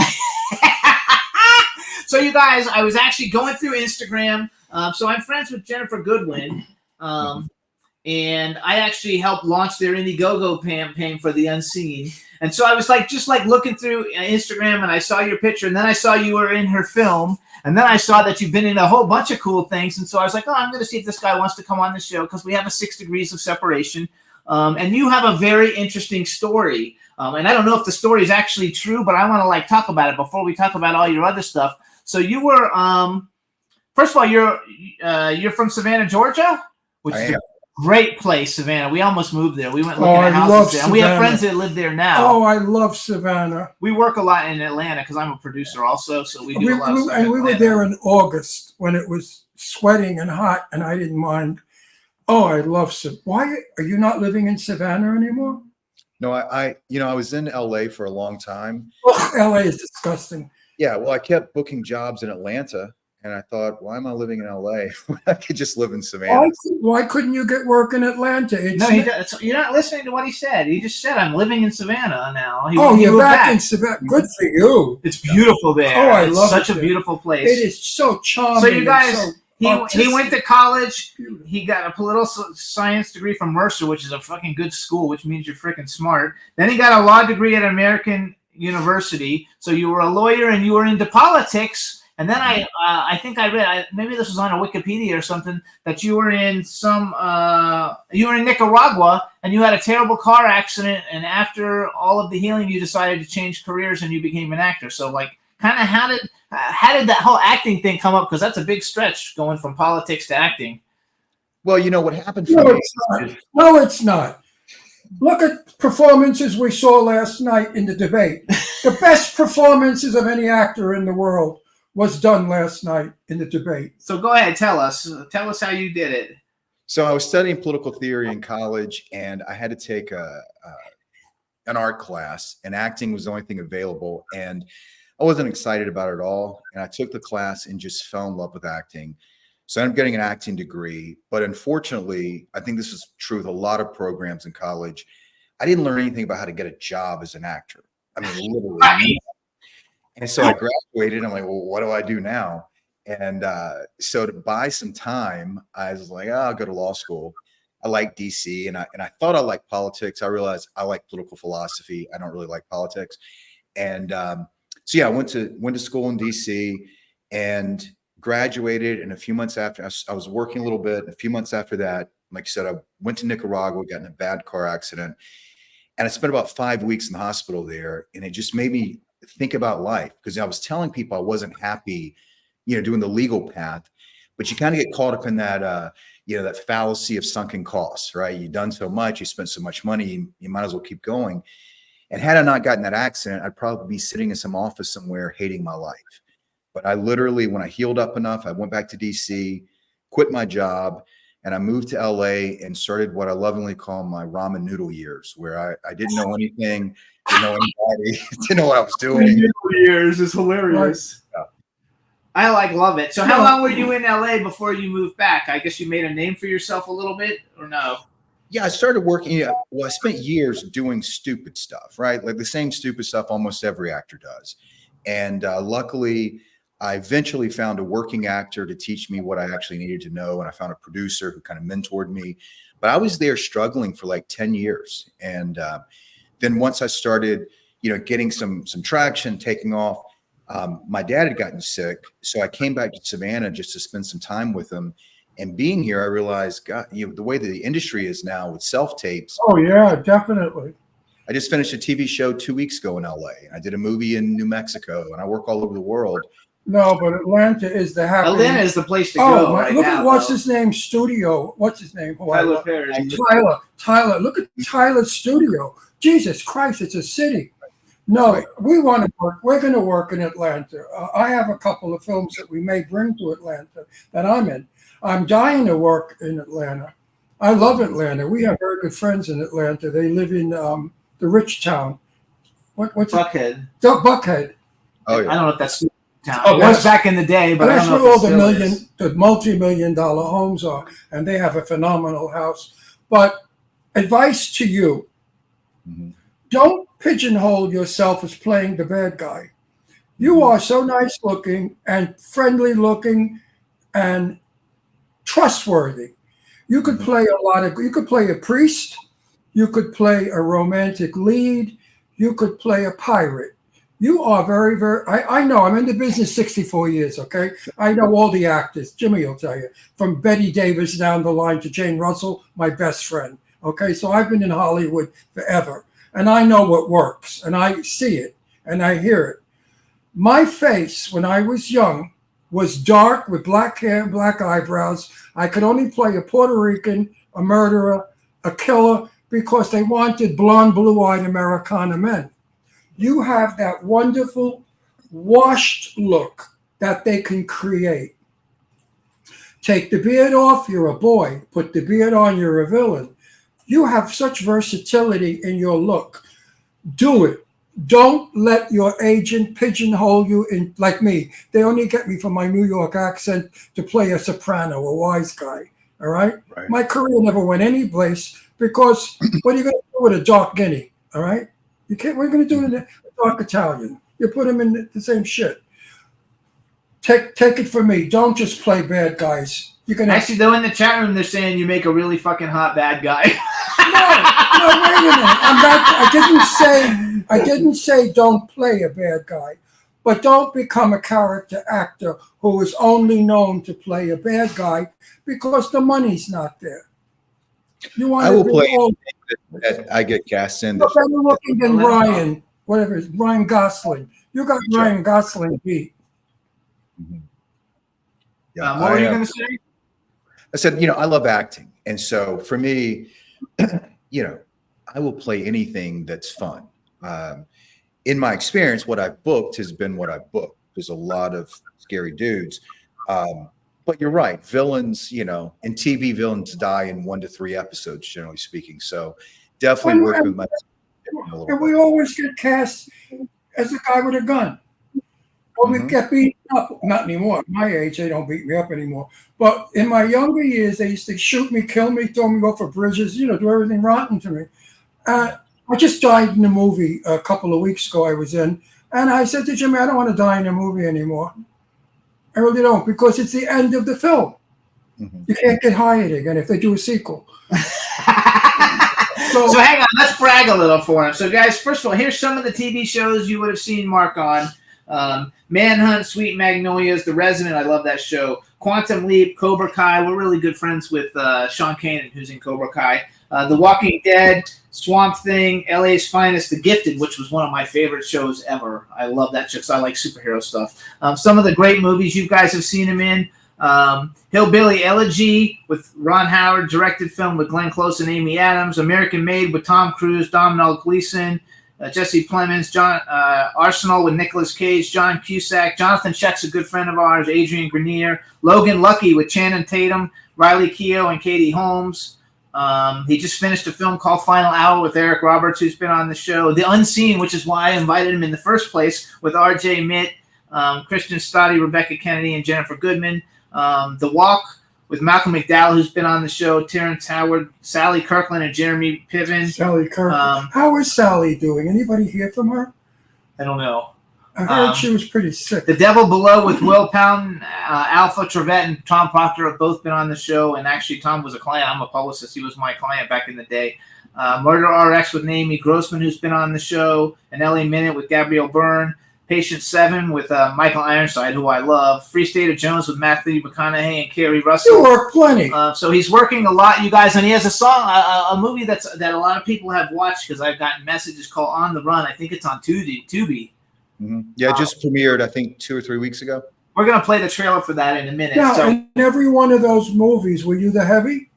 so you guys, I was actually going through Instagram. So I'm friends with Jennifer Goodwin, and I actually helped launch their Indiegogo campaign for The Unseen. And so I was just looking through Instagram, and I saw your picture, and then I saw you were in her film, and then I saw that you've been in a whole bunch of cool things. And so I was like, oh, I'm going to see if this guy wants to come on the show because we have a 6 degrees of separation. And you have a very interesting story. And I don't know if the story is actually true, but I want to talk about it before we talk about all your other stuff. So you were, first of all, you're from Savannah, Georgia, which I is am. a great place, Savannah. We almost moved there. We went Oh, looking I at love houses there. And we have Savannah. friends that live there now. Oh, I love Savannah. We work a lot in Atlanta because I'm a producer also, so we do a lot of stuff. And in we were Atlanta. there in August when it was sweating and hot, and I didn't mind. Oh, I love Savannah. Why are you not living in Savannah anymore? No, I was in LA for a long time. Oh, LA is disgusting. Yeah, well, I kept booking jobs in Atlanta, and I thought, why am I living in LA? I could just live in Savannah. Why couldn't you get work in Atlanta? No, you're not listening to what he said. He just said, I'm living in Savannah now. He You're moved back in Savannah. Good for you. It's beautiful there. Oh, I It's love such it a there. beautiful place. It is so charming. So you and guys, so he artistic. went to college. Beautiful. He got a political science degree from Mercer, which is a fucking good school, which means you're freaking smart. Then he got a law degree at American University. So you were a lawyer and you were into politics. And then I think I read, maybe this was on a Wikipedia or something, that you were in you were in Nicaragua and you had a terrible car accident. And after all of the healing, you decided to change careers and you became an actor. So kind of how did that whole acting thing come up? Because that's a big stretch going from politics to acting. Well, you know what happened for No, me. it's not. No, it's not. Look at performances we saw last night in the debate. The best performances of any actor in the world was done last night in the debate. So go ahead, tell us how you did it. So I was studying political theory in college, and I had to take an art class, and acting was the only thing available. And I wasn't excited about it at all. And I took the class and just fell in love with acting. So I ended up getting an acting degree. But unfortunately, I think this is true with a lot of programs in college. I didn't learn anything about how to get a job as an actor. I mean, literally. And so I graduated. I'm like, well, what do I do now? And so to buy some time, I was like, I'll go to law school. I like DC, and I thought I liked politics. I realized I like political philosophy. I don't really like politics. And so yeah, I went to school in DC and graduated. And a few months after, I was working a little bit. And a few months after that, like I said, I went to Nicaragua, got in a bad car accident, and I spent about 5 weeks in the hospital there. And it just made me think about life, because I was telling people I wasn't happy, doing the legal path, but you kind of get caught up in that, that fallacy of sunken costs, right? You've done so much, you spent so much money, you might as well keep going. And had I not gotten that accident, I'd probably be sitting in some office somewhere hating my life. But I literally, when I healed up enough, I went back to DC, quit my job, and I moved to LA and started what I lovingly call my ramen noodle years, where I didn't know anything, didn't know anybody, didn't know what I was doing. Noodle years is hilarious. Yeah. I love it. So how long were you in LA before you moved back? I guess you made a name for yourself a little bit, or no? Yeah, I started working. I spent years doing stupid stuff, right? Like the same stupid stuff almost every actor does. And luckily, I eventually found a working actor to teach me what I actually needed to know. And I found a producer who kind of mentored me. But I was there struggling for like 10 years. And then once I started, getting some traction, taking off, my dad had gotten sick. So I came back to Savannah just to spend some time with him. And being here, I realized, God, the way that the industry is now with self-tapes. Oh, yeah, definitely. I just finished a TV show 2 weeks ago in LA. I did a movie in New Mexico, and I work all over the world. No, but Atlanta is the happy. Atlanta is the place to go. Look at what's his name studio. What's his name? Tyler Perry. Tyler. Look at Tyler's studio. Jesus Christ, it's a city. No, we want to work. We're going to work in Atlanta. I have a couple of films that we may bring to Atlanta that I'm in. I'm dying to work in Atlanta. I love Atlanta. We have very good friends in Atlanta. They live in the rich town. What's Buckhead? It? Buckhead. Oh, yeah. I don't know if that's town. Oh, it was back in the day, but I that's don't know where if all the multi-million-dollar homes are, and they have a phenomenal house. But advice to you: don't pigeonhole yourself as playing the bad guy. You are so nice looking and friendly looking and trustworthy. You could play you could play a priest, you could play a romantic lead, you could play a pirate. You are very, very, I know, I'm in the business 64 years, okay? I know all the actors, Jimmy will tell you, from Betty Davis down the line to Jane Russell, my best friend, okay? So I've been in Hollywood forever, and I know what works, and I see it, and I hear it. My face, when I was young, was dark with black hair and black eyebrows. I could only play a Puerto Rican, a murderer, a killer, because they wanted blonde, blue-eyed Americana men. You have that wonderful, washed look that they can create. Take the beard off, you're a boy. Put the beard on, you're a villain. You have such versatility in your look. Do it. Don't let your agent pigeonhole you in like me. They only get me for my New York accent to play a soprano, a wise guy. All right? My career never went any place because what are you going to do with a dark guinea? All right? You can't. What are you going to do with a dark Italian? You put them in the same shit. Take it from me. Don't just play bad guys. You can actually, though, in the chat room, they're saying you make a really fucking hot bad guy. No, wait a minute. I'm not. I didn't say don't play a bad guy, but don't become a character actor who is only known to play a bad guy because the money's not there. You want I will play all that I get cast in. You're better looking than Ryan, whatever it is, Ryan Gosling. You got Ryan Gosling beat. Yeah, what were you going to say? I said, I love acting. And so for me, I will play anything that's fun. In my experience, what I've booked has been what I've booked. There's a lot of scary dudes. But you're right. Villains, in TV, villains die in 1 to 3 episodes, generally speaking. So definitely work with my. And we always get cast as a guy with a gun. Or we get beaten up. Not anymore. At my age, they don't beat me up anymore. But in my younger years, they used to shoot me, kill me, throw me off of bridges, you know, do everything rotten to me. I just died in a movie a couple of weeks ago I was in. And I said to Jimmy, I don't want to die in a movie anymore. I really don't, because it's the end of the film. You can't get hired again if they do a sequel. So hang on, let's brag a little for him. So guys, first of all, here's some of the TV shows you would have seen Mark on. Manhunt, Sweet Magnolias, The Resident, I love that show. Quantum Leap, Cobra Kai, we're really good friends with Sean Kanan, who's in Cobra Kai. The Walking Dead, Swamp Thing, LA's Finest, The Gifted, which was one of my favorite shows ever. I love that show because I like superhero stuff. Some of the great movies you guys have seen him in. Hillbilly Elegy with Ron Howard, directed film with Glenn Close and Amy Adams. American Made with Tom Cruise, Domhnall Gleeson, Jesse Plemons, John Arsenal with Nicolas Cage, John Cusack, Jonathan Sheck's a good friend of ours, Adrian Grenier, Logan Lucky with Channing Tatum, Riley Keough and Katie Holmes. He just finished a film called Final Hour with Eric Roberts, who's been on the show. The Unseen, which is why I invited him in the first place, with R.J. Mitt, Christian Stoddy, Rebecca Kennedy, and Jennifer Goodman. The Walk with Malcolm McDowell, who's been on the show, Terrence Howard, Sally Kirkland, and Jeremy Piven. Sally Kirkland. How is Sally doing? Anybody hear from her? I don't know. I heard she was pretty sick. The Devil Below with Will Pound, Alpha Trevette, and Tom Proctor have both been on the show. And actually, Tom was a client. I'm a publicist. He was my client back in the day. Murder RX with Naomi Grossman, who's been on the show. An LA Minute with Gabrielle Byrne. Patient 7 with Michael Ironside, who I love. Free State of Jones with Matthew McConaughey and Kerry Russell. You work plenty. So he's working a lot, you guys. And he has a song, a movie that a lot of people have watched because I've gotten messages called On the Run. I think it's on Tubi. Yeah, it just premiered, I think, 2 or 3 weeks ago. We're going to play the trailer for that in a minute. Now, So in every one of those movies, were you the heavy?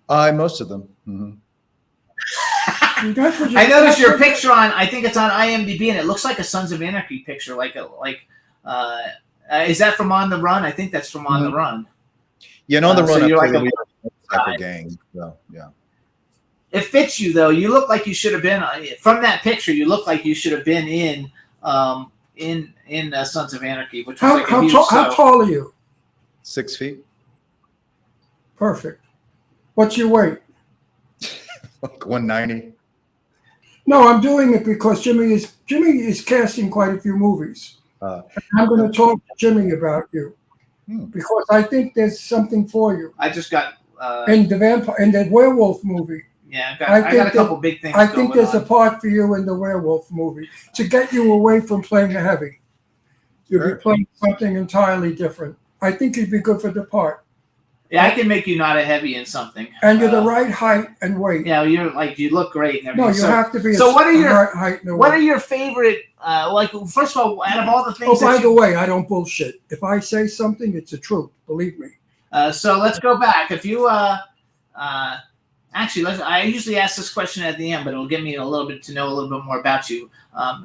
Most of them. I noticed your picture on, I think it's on IMDb, and it looks like a Sons of Anarchy picture. Is that from On the Run? I think that's from On the Run. Yeah, and On the Run, so you're I like played the motorcycle gang. So, yeah. It fits you, though. You look like you should have been, from that picture, you look like you should have been in Sons of Anarchy, which was How tall are you? 6 feet. Perfect. What's your weight? Like 190. No, I'm doing it because Jimmy is casting quite a few movies. I'm going to talk to Jimmy about you because I think there's something for you. I just got in the werewolf movie. Yeah, I got a couple big things. I think there's a part for you in the werewolf movie to get you away from playing the heavy. You'll be playing something entirely different. I think you'd be good for the part. Yeah, I can make you not a heavy in something. And you're the right height and weight. Yeah, you look great and everything. No, you have to be. So what are your right height and weight. What are your favorite? First of all, out of all the things. Oh, by the way, I don't bullshit. If I say something, it's the truth. Believe me. So let's go back. If you actually, I usually ask this question at the end, but it'll get me a little bit to know a little bit more about you.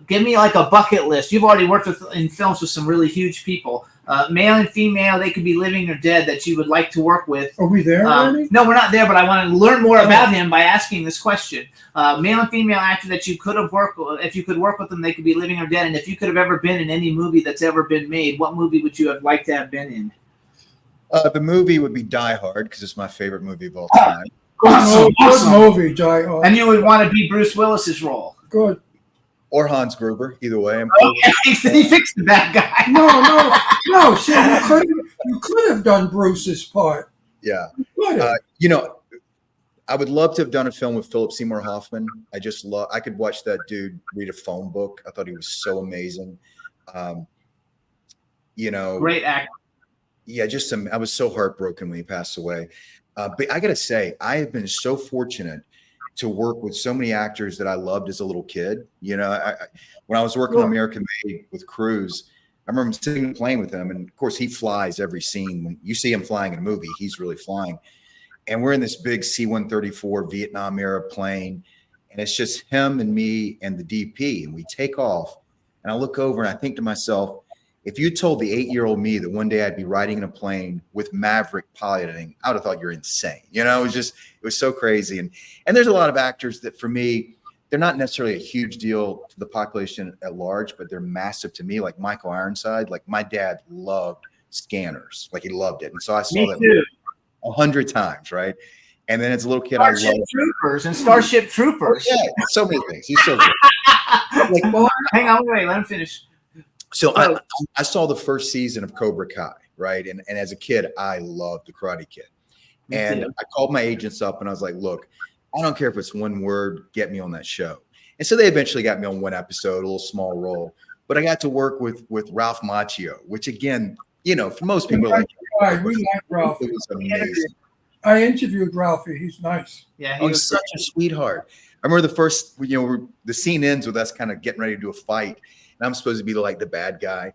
Give me like a bucket list. You've already worked in films with some really huge people. Male and female, they could be living or dead that you would like to work with. Are we there already? No, we're not there, but I want to learn more about him by asking this question. Male and female actor that you could have worked with, if you could work with them, they could be living or dead. And if you could have ever been in any movie that's ever been made, what movie would you have liked to have been in? The movie would be Die Hard because it's my favorite movie of all time. Awesome. Movie, Die Hard. And you would want to be Bruce Willis's role. Good. Or Hans Gruber, either way. Okay, he fixed the bad guy. No. See, you could have done Bruce's part. Yeah. I would love to have done a film with Philip Seymour Hoffman. I could watch that dude read a phone book. I thought he was so amazing. Great actor. Yeah, I was so heartbroken when he passed away. But I got to say, I have been so fortunate to work with so many actors that I loved as a little kid. When I was working on American Made with Cruise, I remember sitting and playing with him. And of course, he flies every scene. When you see him flying in a movie, he's really flying. And we're in this big C-134 Vietnam era plane. And it's just him and me and the DP. And we take off. And I look over and I think to myself, if you told the 8-year-old me that one day I'd be riding in a plane with Maverick piloting, I would have thought you're insane. It was so crazy. And there's a lot of actors that for me, they're not necessarily a huge deal to the population at large, but they're massive to me. Like Michael Ironside, like my dad loved Scanners, like he loved it, and so I saw that too. 100 times, right? And then as a little kid, Starship I loved Troopers and Starship Troopers. Yeah, so many things. He's so good. Like, hang on, wait, let him finish. So I saw the first season of Cobra Kai, right? And as a kid, I loved the Karate Kid. And I called my agents up and I was like, look, I don't care if it's one word, get me on that show. And so they eventually got me on one episode, a little small role. But I got to work with Ralph Macchio, which again, you know, for most people, We like Ralph. It was amazing. I interviewed Ralphie. He's nice. Yeah, he was such a sweetheart. I remember the first, you know, the scene ends with us kind of getting ready to do a fight. And I'm supposed to be like the bad guy.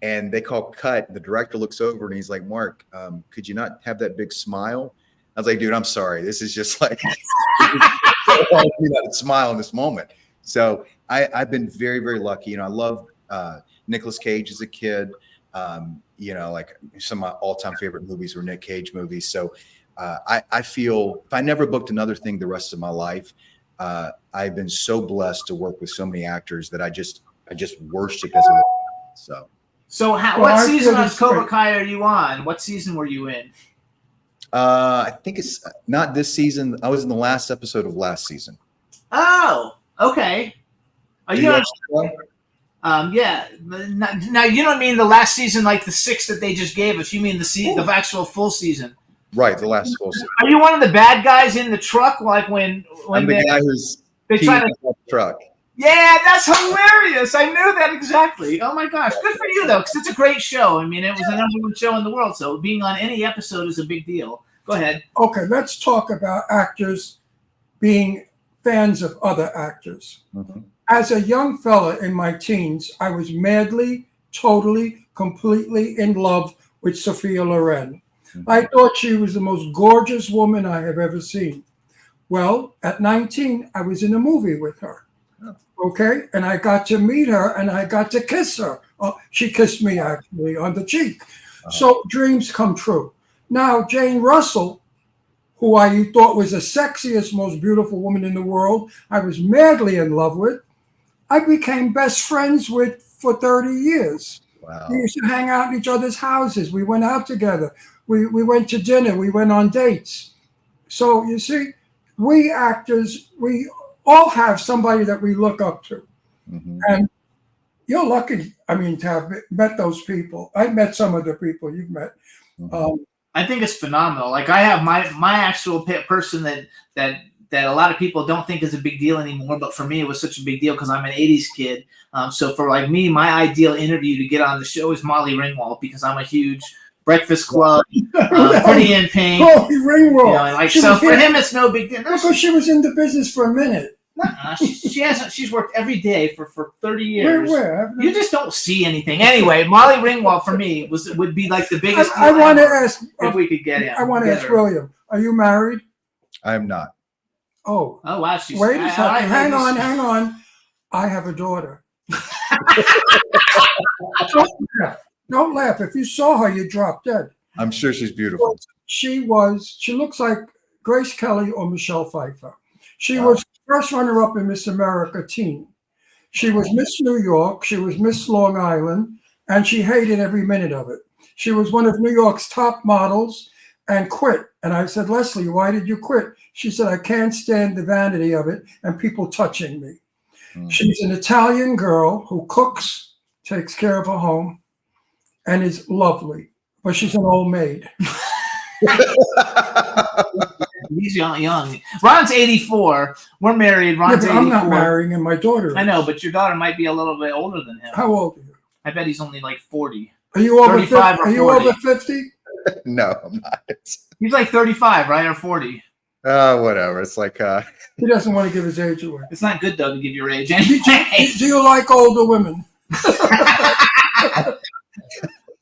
And they call cut. The director looks over and he's like, Mark, could you not have that big smile? I was like, dude, I'm sorry. This is just like, that smile in this moment. So I've been very, very lucky. You know, I love Nicolas Cage as a kid. You know, like some of my all-time favorite movies were Nick Cage movies. So I feel if I never booked another thing the rest of my life, I've been so blessed to work with so many actors that I just worship as a So what season of Cobra Kai are you on? What season were you in? I think it's not this season. I was in the last episode of last season. Oh, okay. Are you on? Yeah. Now you don't mean the last season, like the 6 that they just gave us. You mean the actual full season? Right, the last full season. Are you one of the bad guys in the truck? Like when I'm the guy who's trying to the truck. Yeah, that's hilarious. I knew that exactly. Oh my gosh, good for you though, because it's a great show. I mean, it was the #1 show in the world, so being on any episode is a big deal. Go ahead. Okay, let's talk about actors being fans of other actors. Mm-hmm. As a young fella in my teens, I was madly, totally, completely in love with Sophia Loren. Mm-hmm. I thought she was the most gorgeous woman I have ever seen. Well, at 19, I was in a movie with her. Okay, and I got to meet her and I got to kiss her. She kissed me actually on the cheek. So dreams come true. Now, Jane Russell, who I thought was the sexiest, most beautiful woman in the world, I was madly in love with. I became best friends with for 30 years. Wow. We used to hang out in each other's houses. We went out together. We went to dinner. We went on dates. So you see, we actors, we all have somebody that we look up to. Mm-hmm. And you're lucky, I mean, to have met those people. I've met some of the people you've met. Mm-hmm. I think it's phenomenal. Like I have my actual person that a lot of people don't think is a big deal anymore, but for me it was such a big deal because I'm an 80s kid. So for like me, my ideal interview to get on the show is Molly Ringwald because I'm a huge Breakfast Club, Pretty in Pink. Oh, Ringwald. You know, like, so for him, it's no big deal. Because she was in the business for a minute. She hasn't. She's worked every day for 30 years. Where? You just don't see anything. Anyway, Molly Ringwald for me would be like the biggest. I want to ask if we could get him. I want to ask William. Are you married? I am not. Oh. Oh wow. Wait a second. Hang on. I have a daughter. Don't laugh. If you saw her, you'd drop dead. I'm sure she's beautiful. She looks like Grace Kelly or Michelle Pfeiffer. She was first runner-up in Miss America Teen. She was Miss New York. She was Miss Long Island, and she hated every minute of it. She was one of New York's top models and quit. And I said, Leslie, why did you quit? She said, I can't stand the vanity of it and people touching me. Mm-hmm. She's an Italian girl who cooks, takes care of her home, and is lovely, but she's an old maid. He's young. Ron's 84. We're married. Ron's 84. I'm not marrying him. My daughter is. I know, but your daughter might be a little bit older than him. How old are you? I bet he's only like 40. Are you over 50? Are you 40. over 50? No, I'm not. He's like 35, right? Or 40. Whatever. It's like he doesn't want to give his age away. It's not good though to give your age anyway. Do you like older women?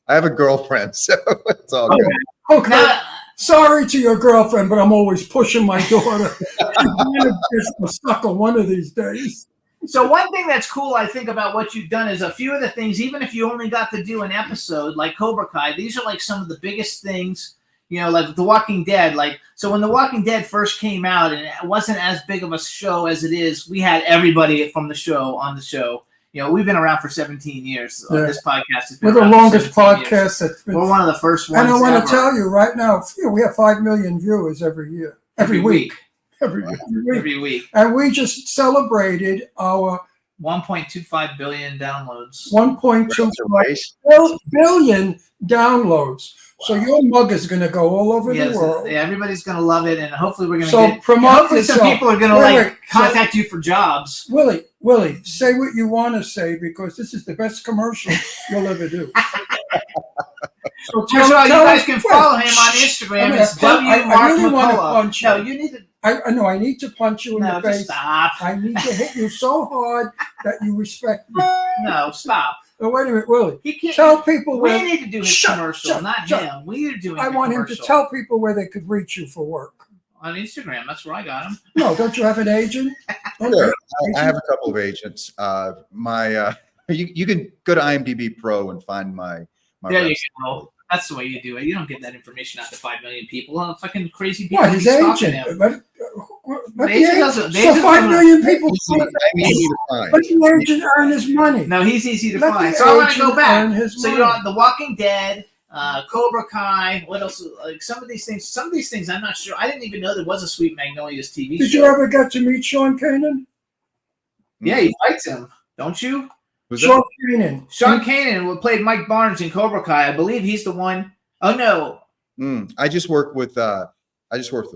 I have a girlfriend, so it's all good. Okay. Now, sorry to your girlfriend, but I'm always pushing my daughter. She's going to suckle one of these days. So one thing that's cool, I think, about what you've done is a few of the things, even if you only got to do an episode like Cobra Kai, these are like some of the biggest things, You know, like The Walking Dead. Like, so when The Walking Dead first came out, and it wasn't as big of a show as it is, we had everybody from the show on the show. You know, we've been around for 17 years. This podcast has been We're the around for longest 17 years. podcast that's been. We're one of the first ones. And I want ever. to tell you right now, we have 5 million viewers every year, every week. Every week. And we just celebrated our 1.25 billion downloads. 1.25 billion downloads. So your mug is going to go all over the world. Yeah, everybody's going to love it, and hopefully we're going to So promote hopefully some yourself. people are going to contact you for jobs. Willie, say what you want to say, because this is the best commercial you'll ever do. So First of all, you guys can follow him on Instagram. It's W Mark McCullough. No, you need to. I know. I need to punch you in the face. Just stop. I need to hit you so hard that you respect me. No, stop. Oh, wait a minute, Willie. He can't Tell people we where. need to do his commercial, not him. We are doing. I want him to tell people where they could reach you for work. On Instagram, that's where I got him. No, don't you have an agent? Sure. I have a couple of agents. You can go to IMDb Pro and find my. There you go. That's the way you do it. You don't get that information out to 5 million people. Fucking crazy people. What, his agent? But the agent doesn't. So 5 million people. Let the agent earn his money. No, he's easy to Let find. the So I want to go agent back. earn his So money. you're on The Walking Dead, Cobra Kai. What else? Like some of these things, I'm not sure. I didn't even know there was a Sweet Magnolias TV show. Did you ever get to meet Sean Kanan? Yeah, he fights him, don't you? Sean Kanan. Sean Kanan played Mike Barnes in Cobra Kai. I believe he's the one. Oh no. I just work with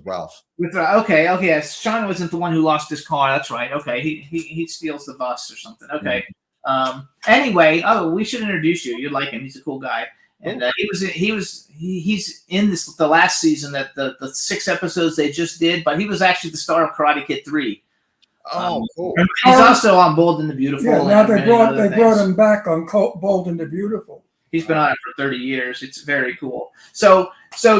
Ralph. Okay. Yes. Sean wasn't the one who lost his car. That's right. Okay. He steals the bus or something. Okay. Anyway, we should introduce you. You'd like him. He's a cool guy. And he's in the last season, that the 6 episodes they just did, but he was actually the star of Karate Kid 3. Oh, cool. He's also on Bold and the Beautiful. Yeah, now they brought things. him back on Bold and the Beautiful. He's been on it for 30 years. It's very cool. So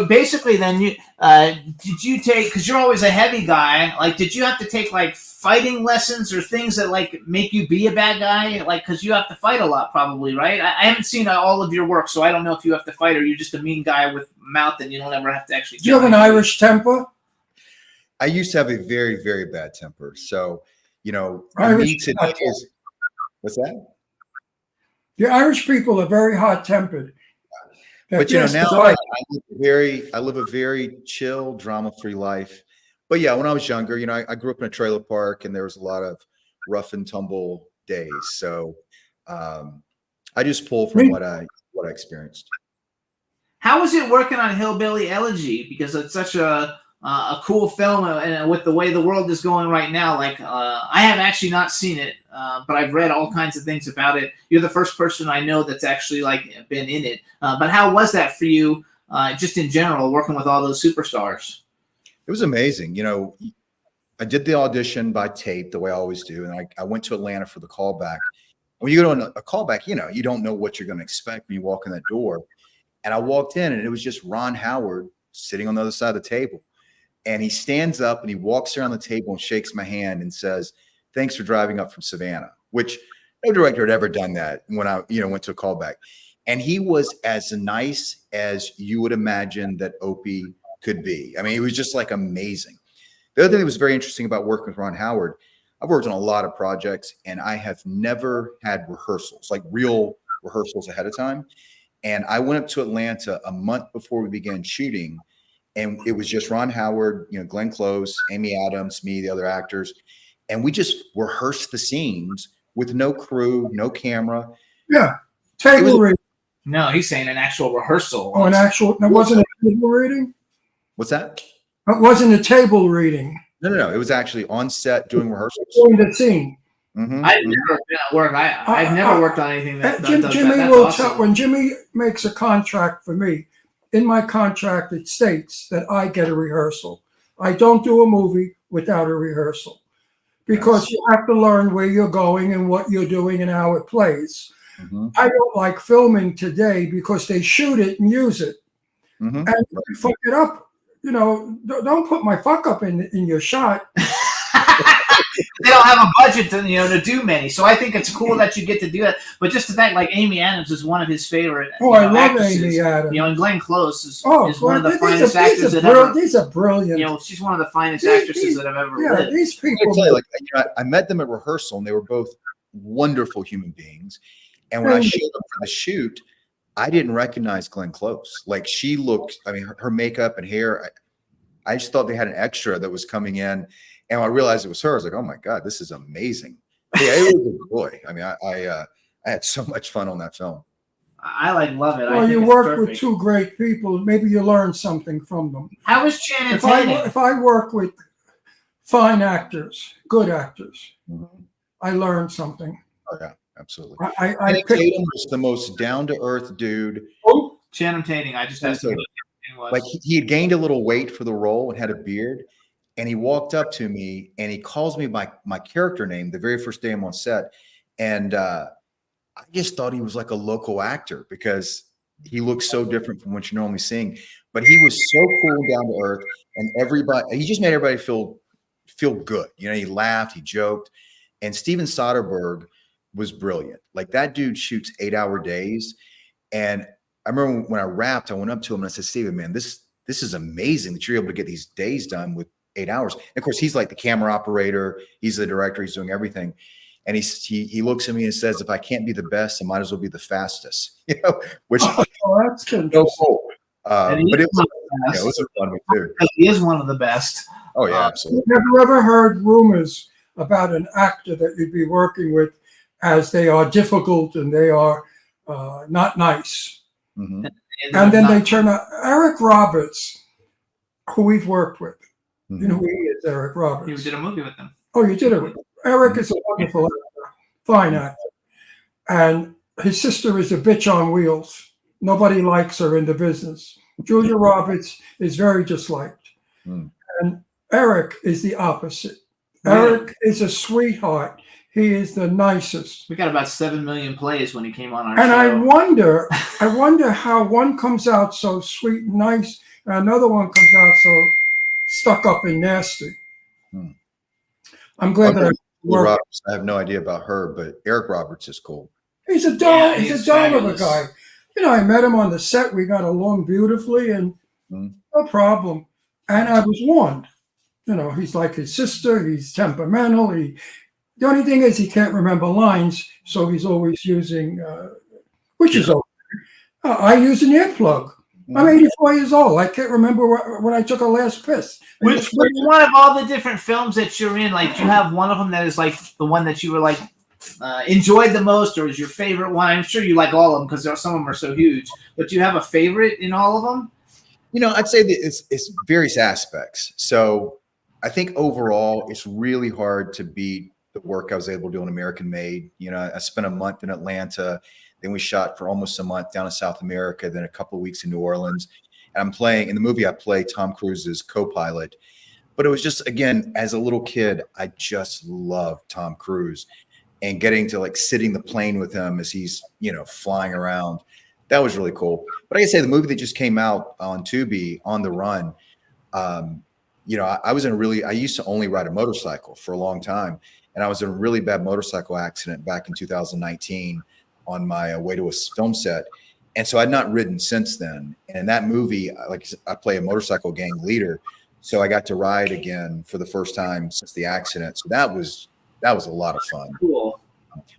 basically, then did you take, because you're always a heavy guy, like did you have to take like fighting lessons or things that like make you be a bad guy? Like, because you have to fight a lot, probably, right? I haven't seen all of your work, so I don't know if you have to fight or you're just a mean guy with mouth and you don't ever have to actually. Do you have an Irish temper? I used to have a very, very bad temper. So, Irish what's that? The Irish people are very hot-tempered. But now I live a very chill, drama-free life. But yeah, when I was younger, I grew up in a trailer park, and there was a lot of rough and tumble days. So I just pull from what I experienced. How was it working on Hillbilly Elegy? Because it's such a cool film, and with the way the world is going right now, like I have actually not seen it, but I've read all kinds of things about it. You're the first person I know that's actually like been in it. But how was that for you, just in general, working with all those superstars? It was amazing. I did the audition by tape, the way I always do, and I went to Atlanta for the callback. When you go to a callback, you don't know what you're going to expect when you walk in that door. And I walked in, and it was just Ron Howard sitting on the other side of the table. And he stands up and he walks around the table and shakes my hand and says, "Thanks for driving up from Savannah," which no director had ever done that when I, went to a callback. And he was as nice as you would imagine that Opie could be. I mean, it was just like amazing. The other thing that was very interesting about working with Ron Howard, I've worked on a lot of projects and I have never had rehearsals, like real rehearsals ahead of time. And I went up to Atlanta a month before we began shooting. And it was just Ron Howard, Glenn Close, Amy Adams, me, the other actors. And we just rehearsed the scenes with no crew, no camera. Yeah. Table reading. No, he's saying an actual rehearsal. Oh, that wasn't a table reading? What's that? It wasn't a table reading. No. It was actually on set doing rehearsals. Doing the scene. Mm-hmm. I've never been at work. I've never worked on anything that does Jimmy that. will Awesome. tell, when Jimmy makes a contract for me, in my contract, it states that I get a rehearsal. I don't do a movie without a rehearsal because you have to learn where you're going and what you're doing and how it plays. Mm-hmm. I don't like filming today because they shoot it and use it. Mm-hmm. And if you fuck it up, don't put my fuck up in your shot. they don't have a budget to do many. So I think it's cool that you get to do that. But just the fact, like Amy Adams is one of his favorite. I love actresses. Amy Adams. And Glenn Close is one of the finest actors These are brilliant. she's one of the finest actresses that I've ever lived. These people. Tell you, I met them at rehearsal, and they were both wonderful human beings. And when I showed up for the shoot, I didn't recognize Glenn Close. Like, she looked, her makeup and hair, I just thought they had an extra that was coming in. And I realized it was her. I was like, oh my God, this is amazing. Yeah, it was a joy. I had so much fun on that film. I love it. Well, you work with two great people. Maybe you learn something from them. How was Channing Tatum? If I work with fine actors, good actors, I learn something. Oh, yeah. Absolutely. Tatum was the most down-to-earth dude. Oh, Channing Tatum. I just asked him. Like, he had gained a little weight for the role and had a beard, and he walked up to me and he calls me my character name the very first day I'm on set, and I just thought he was like a local actor because he looks so different from what you're normally seeing. But he was so cool and down to earth, and he just made everybody feel good. He laughed, he joked, and Steven Soderbergh was brilliant. Like, that dude shoots 8-hour days. And I remember when I wrapped, I went up to him and I said, Steven, man, this is amazing that you're able to get these days done with 8 hours. And of course, he's like the camera operator. He's the director. He's doing everything. And he looks at me and says, if I can't be the best, I might as well be the fastest, which that's so cool. But it was a fun one too. He is one of the best. Oh yeah, absolutely. Have you ever heard rumors about an actor that you'd be working with as they are difficult and they are not nice? Mm-hmm. And then they turn out. Eric Roberts, who we've worked with. Mm-hmm. You know who he is, Eric Roberts. You did a movie with him. Oh, you did it. Eric is a wonderful actor, fine actor. And his sister is a bitch on wheels. Nobody likes her in the business. Julia Roberts is very disliked. Mm. And Eric is the opposite. Eric is a sweetheart. He is the nicest. We got about 7 million plays when he came on our and show. I wonder how one comes out so sweet and nice, and another one comes out so stuck up and nasty. Hmm. I'm glad that Roberts, I have no idea about her, but Eric Roberts is cool. He's a doll. He's a doll of a guy. I met him on the set. We got along beautifully, and no problem. And I was warned. He's like his sister. He's temperamental. The only thing is he can't remember lines, so he's always using, which is okay. I use an earplug. I'm 84 years old. I can't remember when I took a last piss. Which one of all the different films that you're in, like, do you have one of them that is like the one that you were like enjoyed the most, or is your favorite one? I'm sure you like all of them because some of them are so huge. But do you have a favorite in all of them? I'd say that it's various aspects. So I think overall, it's really hard to beat the work I was able to do on American Made. I spent a month in Atlanta. Then we shot for almost a month down in South America, then a couple of weeks in New Orleans. And I'm playing, in the movie, I play Tom Cruise's co-pilot. But it was just, again, as a little kid, I just loved Tom Cruise. And getting to sitting the plane with him as he's, flying around. That was really cool. But I can say the movie that just came out on Tubi, On the Run, I was I used to only ride a motorcycle for a long time. And I was in a really bad motorcycle accident back in 2019 on my way to a film set. And so I'd not ridden since then. And in that movie, I play a motorcycle gang leader. So I got to ride again for the first time since the accident. So that was a lot of fun. Cool.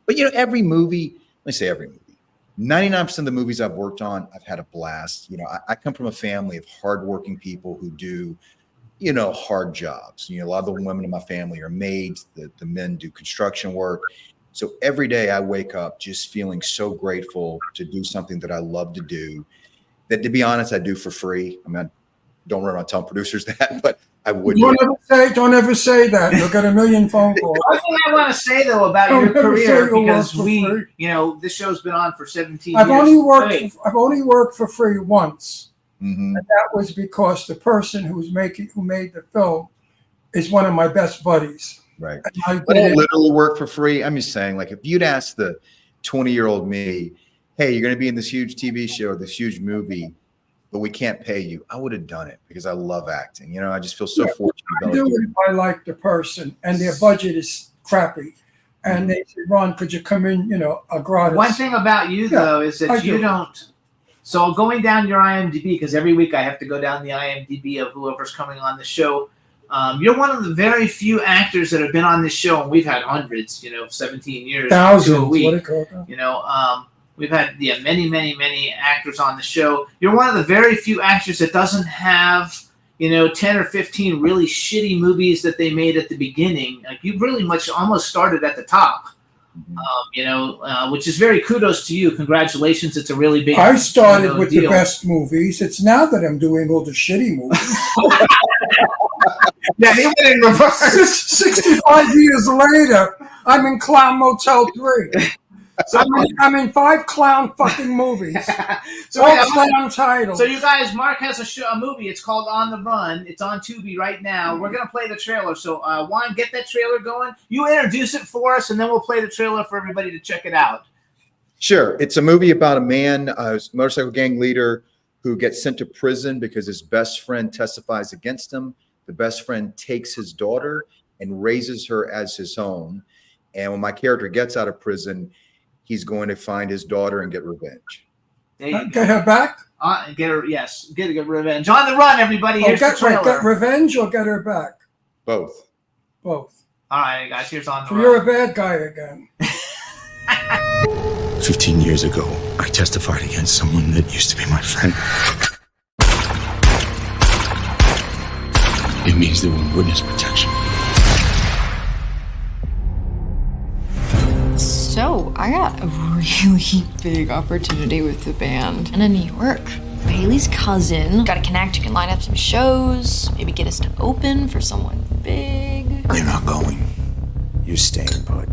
But every movie, let me say every movie, 99% of the movies I've worked on, I've had a blast. I come from a family of hardworking people who do, hard jobs. A lot of the women in my family are maids. The men do construction work. So every day I wake up just feeling so grateful to do something that I love to do, that, to be honest, I do for free. I don't run around telling producers that, but I would. Don't ever say that. You'll get a million phone calls. One thing I want to say though about your career, because this show's been on for 17 years. I've only worked for free once, and that was because the person who made the film is one of my best buddies. Right. I don't literally work for free. I'm just saying, if you'd ask the 20-year-old me, hey, you're going to be in this huge TV show, this huge movie, but we can't pay you, I would have done it because I love acting. You know, I just feel so Yeah, fortunate. I do it if I like the person and their budget is crappy. And they say, Ron, could you come in, a gratis? One thing about you, though, is that you don't. So going down your IMDb, because every week I have to go down the IMDb of whoever's coming on the show. You're one of the very few actors that have been on this show, and we've had hundreds, 17 years. Thousands. A week. What it called? We've had many actors on the show. You're one of the very few actors that doesn't have 10 or 15 really shitty movies that they made at the beginning. Like you really much almost started at the top, which is very kudos to you. Congratulations. It's a really big I started with deal. the best movies. It's now that I'm doing all the shitty movies. Yeah, he went in reverse. 65 years later, I'm in Clown Motel 3. So I'm in 5 clown fucking movies. All clown titles. So you guys, Mark has a movie. It's called On the Run. It's on Tubi right now. We're going to play the trailer. So Juan, get that trailer going. You introduce it for us, and then we'll play the trailer for everybody to check it out. Sure. It's a movie about a man, a motorcycle gang leader, who gets sent to prison because his best friend testifies against him. The best friend takes his daughter and raises her as his own. And when my character gets out of prison, he's going to find his daughter and get revenge. Get her back? Get her, yes. Get revenge. On the Run, everybody. Here's the trailer. Get revenge or get her back? Both. Both. All right, guys. Here's On the So Run. you're a bad guy again. 15 years ago, I testified against someone that used to be my friend. It means they want witness protection. So, I got a really big opportunity with the band. And in New York, Haley's cousin. Got a connect, you can line up some shows, maybe get us to open for someone big. You're not going. You're staying put.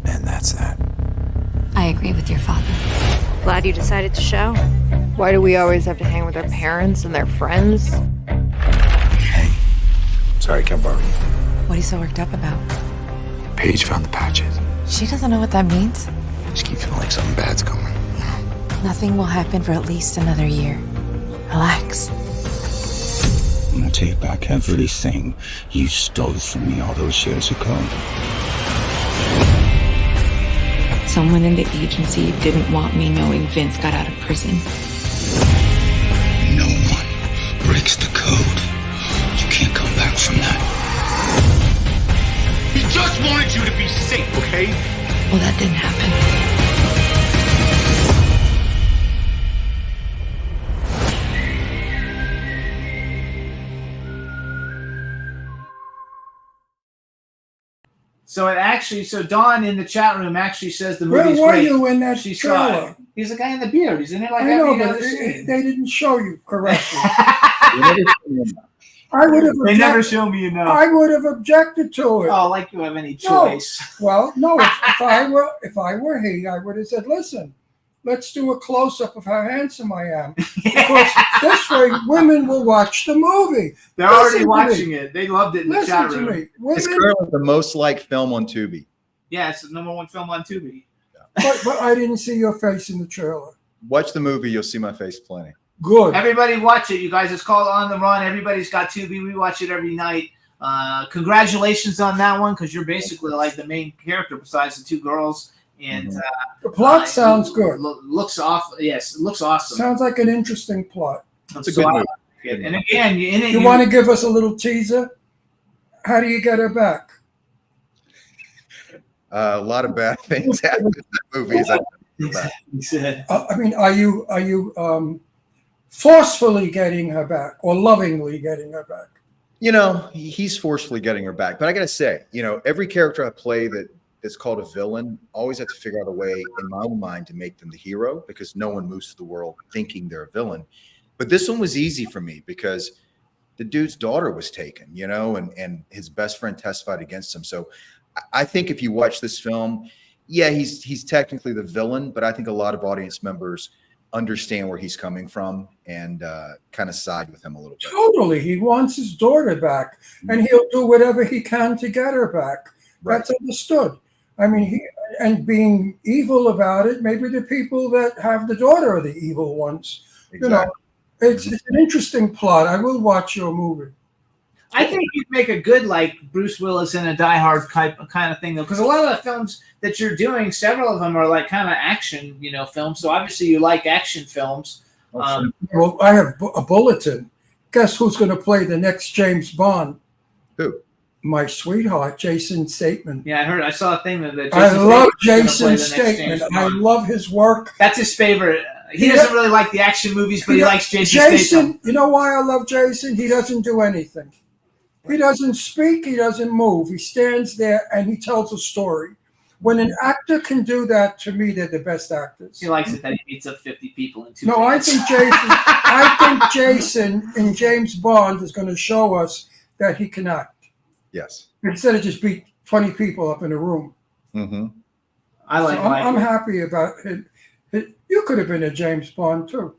And that's that. I agree with your father. Glad you decided to show. Why do we always have to hang with our parents and their friends? Hey. Sorry, can't borrow you. What are you so worked up about? Paige found the patches. She doesn't know what that means. I just keep feeling like something bad's coming. Nothing will happen for at least another year. Relax. I'm gonna take back everything you stole from me all those years ago. Someone in the agency didn't want me knowing Vince got out of prison. No one breaks the code. You can't come back from that. He just wanted you to be safe, okay? Well, that didn't happen. So Dawn in the chat room actually says the movie's Where were great. you in that She trailer? He's the guy in the beard. He's in it like I know, every but other scene. they didn't show you correctly. I would have. They never show me enough. I would have objected to it. Oh, like you have any choice. No. Well, no. If I were he, I would have said, "Listen, let's do a close up of how handsome I am, because this way women will watch the movie." They're already watching it. They loved it in the chat room. Listen to me. It's Women, currently the most liked film on Tubi. Yeah, it's the #1 film on Tubi. but I didn't see your face in the trailer. Watch the movie, you'll see my face plenty. Good. Everybody watch it, you guys. It's called On the Run. Everybody's got Tubi. We watch it every night. Congratulations on that one, because you're basically like the main character besides the two girls. And The plot sounds good. Looks off. Yes, it looks awesome. Sounds like an interesting plot. It's a good movie. And again, in it, You want to give us a little teaser? How do you get her back? A lot of bad things happen in that movie. I mean, are you forcefully getting her back or lovingly getting her back? You know, he's forcefully getting her back. But I got to say, every character I play that's called a villain, always have to figure out a way in my own mind to make them the hero, because no one moves through the world thinking they're a villain. But this one was easy for me because the dude's daughter was taken, and his best friend testified against him. So I think if you watch this film, yeah, he's technically the villain, but I think a lot of audience members understand where he's coming from and kind of side with him a little bit. Totally. He wants his daughter back, and he'll do whatever he can to get her back. Right. That's understood. I mean, and being evil about it, maybe the people that have the daughter are the evil ones. Exactly. It's an interesting plot. I will watch your movie. I think you'd make a good like Bruce Willis in a Die Hard kind of thing though, because a lot of the films that you're doing, several of them are like kind of action, films. So obviously you like action films. Well, I have a bulletin. Guess who's going to play the next James Bond? Who? My sweetheart, Jason Statham. Yeah, I saw a thing that I love Jason Statham. I love his work. That's his favorite. He doesn't really like the action movies, but he likes Jason Statham. You know why I love Jason? He doesn't do anything. He doesn't speak. He doesn't move. He stands there and he tells a story. When an actor can do that, to me, they're the best actors. He likes it that he beats up 50 people in 2 minutes. I think Jason in James Bond is going to show us that he can act. Yes. Instead of just beat 20 people up in a room. Mm-hmm. I'm happy about it. You could have been a James Bond too.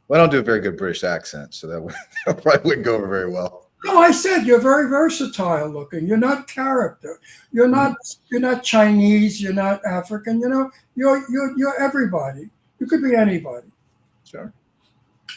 Well, I don't do a very good British accent, so that probably wouldn't go over very well. No, I said you're very versatile looking. You're not character. You're not Chinese. You're not African. You're everybody. You could be anybody. Sure.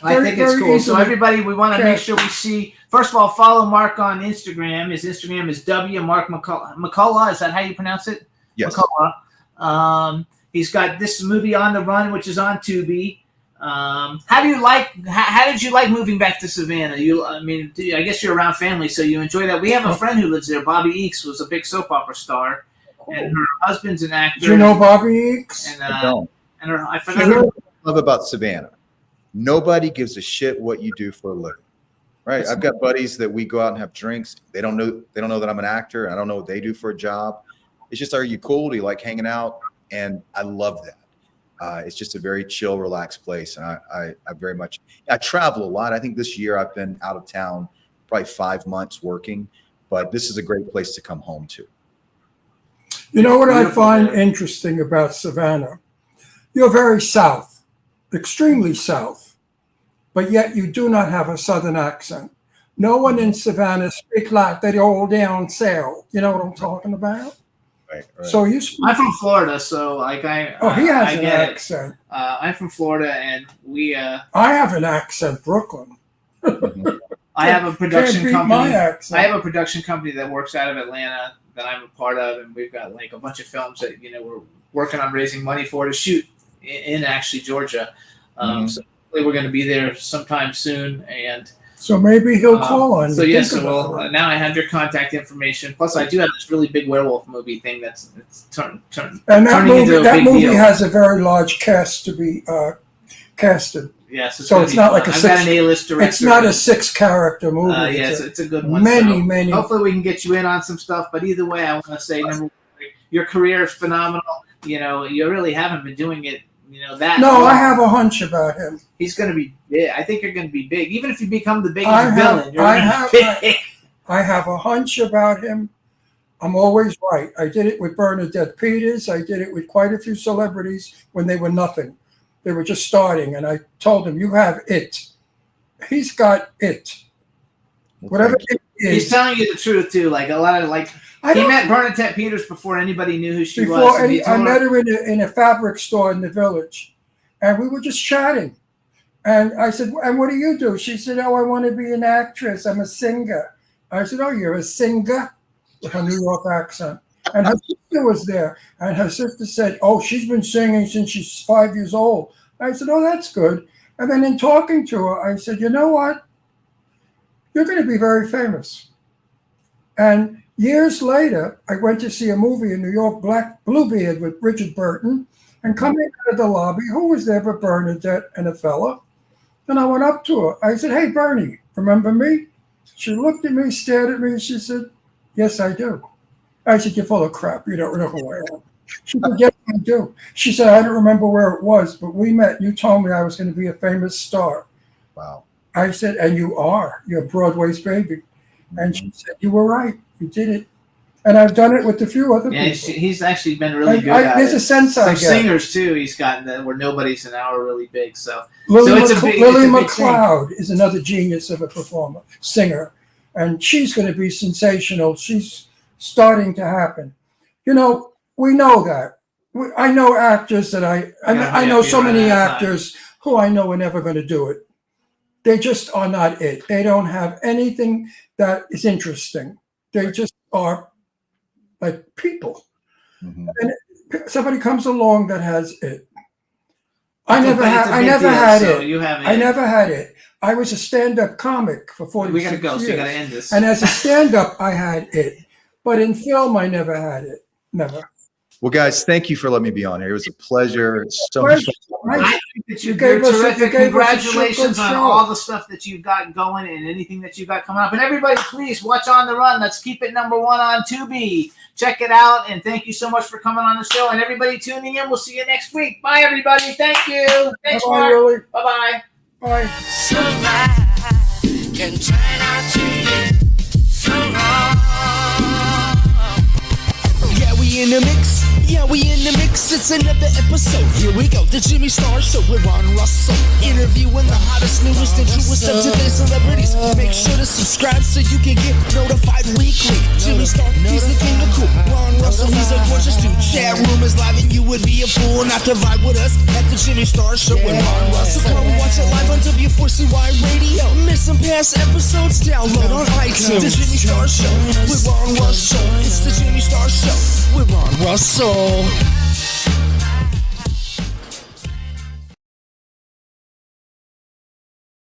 I think it's cool. So everybody, we want to make sure we see. First of all, follow Mark on Instagram. His Instagram is Mark McCullough. McCullough, is that how you pronounce it? Yes. McCullough. He's got this movie On the Run, which is on Tubi. How did you like moving back to Savannah? I guess you're around family, so you enjoy that. We have a friend who lives there. Bobby Eakes was a big soap opera star, and her husband's an actor. Do you know Bobby Eakes? I don't. And I forgot her. What I love about Savannah, nobody gives a shit what you do for a living, right? I've got buddies that we go out and have drinks. They don't know that I'm an actor. I don't know what they do for a job. It's just, are you cool? Do you like hanging out? And I love that. It's just a very chill, relaxed place. And I travel a lot. I think this year I've been out of town probably 5 months working, but this is a great place to come home to. You know what I find interesting about Savannah? You're very south, extremely south, but yet you do not have a southern accent. No one in Savannah speaks like that old down south. You know what I'm talking about? Right. So I'm from Florida, so he has an accent. I'm from Florida, and we. I have an accent, Brooklyn. I have a production company. My accent. I have a production company that works out of Atlanta that I'm a part of, and we've got like a bunch of films that we're working on raising money for to shoot in actually Georgia. So hopefully we're going to be there sometime soon, and. So maybe he'll call on. So yes, now I have your contact information. Plus, I do have this really big werewolf movie thing that's turning into a big movie deal. has a very large cast to be casted. Yes, so it's not like I've got an A-list director. It's not a 6-character movie. Yes, it's a good one. Many. Hopefully, we can get you in on some stuff. But either way, I want to say, number one, your career is phenomenal. You really haven't been doing it. That. No, long. I have a hunch about him. He's going to be big. I think you're going to be big. Even if you become the biggest villain, you're going to be big. I have a hunch about him. I'm always right. I did it with Bernadette Peters. I did it with quite a few celebrities when they were nothing. They were just starting. And I told him, you have it. He's got it. Whatever it is. He's telling you the truth, too. Like a lot of he met Bernadette Peters before anybody knew who she was. I met her in a fabric store in the village, and we were just chatting. And I said, and what do you do? She said, oh, I want to be an actress. I'm a singer. I said, oh, you're a singer? With her New York accent. And her sister was there. And her sister said, oh, she's been singing since she's 5 years old. I said, oh, that's good. And then in talking to her, I said, you know what? You're going to be very famous. And years later, I went to see a movie in New York, Bluebeard, with Richard Burton, and coming out of the lobby, who was there but Bernadette and a fella? And I went up to her. I said, hey, Bernie, remember me? She looked at me, stared at me, and she said, yes, I do. I said, you're full of crap. You don't know who I am. She said, yes, I do. She said, I don't remember where it was, but we met. You told me I was going to be a famous star. Wow. I said, and you are. You're Broadway's baby. And she said, you were right. You did it. And I've done it with a few other people. He's actually been really good at there's it. a sense I get. Some singers, too, he's gotten that where nobody's an hour really big. So Lily McLeod is another genius of a performer, singer. And she's going to be sensational. She's starting to happen. We know that. I know actors that I know so many actors who I know are never going to do it. They just are not it. They don't have anything that is interesting. They just are like people. Mhm. And somebody comes along that has it. I never had it. You have I never had it. I was a stand-up comic for 46 We gotta go, years. so you gotta end this. And as a stand-up, I had it. But in film, I never had it. Never. Well, guys, thank you for letting me be on here. It was a pleasure. It's so much fun. I think that you're gave us a- terrific. you gave us a Congratulations good on show. all the stuff that you've got going and anything that you've got coming up. And everybody, please watch On the Run. Let's keep it #1 on Tubi. Check it out. And thank you so much for coming on the show. And everybody tuning in, we'll see you next week. Bye, everybody. Thank you. Thanks, Bye-bye, Mark. Willie. Bye-bye. Bye. Can turn out to be so wrong. Yeah, we in the mix. Yeah, we in the mix. It's another episode. Here we go. The Jimmy Star Show with Ron Russell. Interviewing the hottest, newest, and truest of today's celebrities. Make sure to subscribe so you can get notified weekly. Jimmy Star, he's the king of cool. Ron Russell, he's a gorgeous dude. Chat room is live and you would be a fool not to vibe with us at the Jimmy Star Show with Ron Russell. Come watch it live on W4CY Radio. Miss some past episodes? Download on iTunes. The Jimmy Star Show with Ron Russell. It's the Jimmy Star Show with Ron Russell.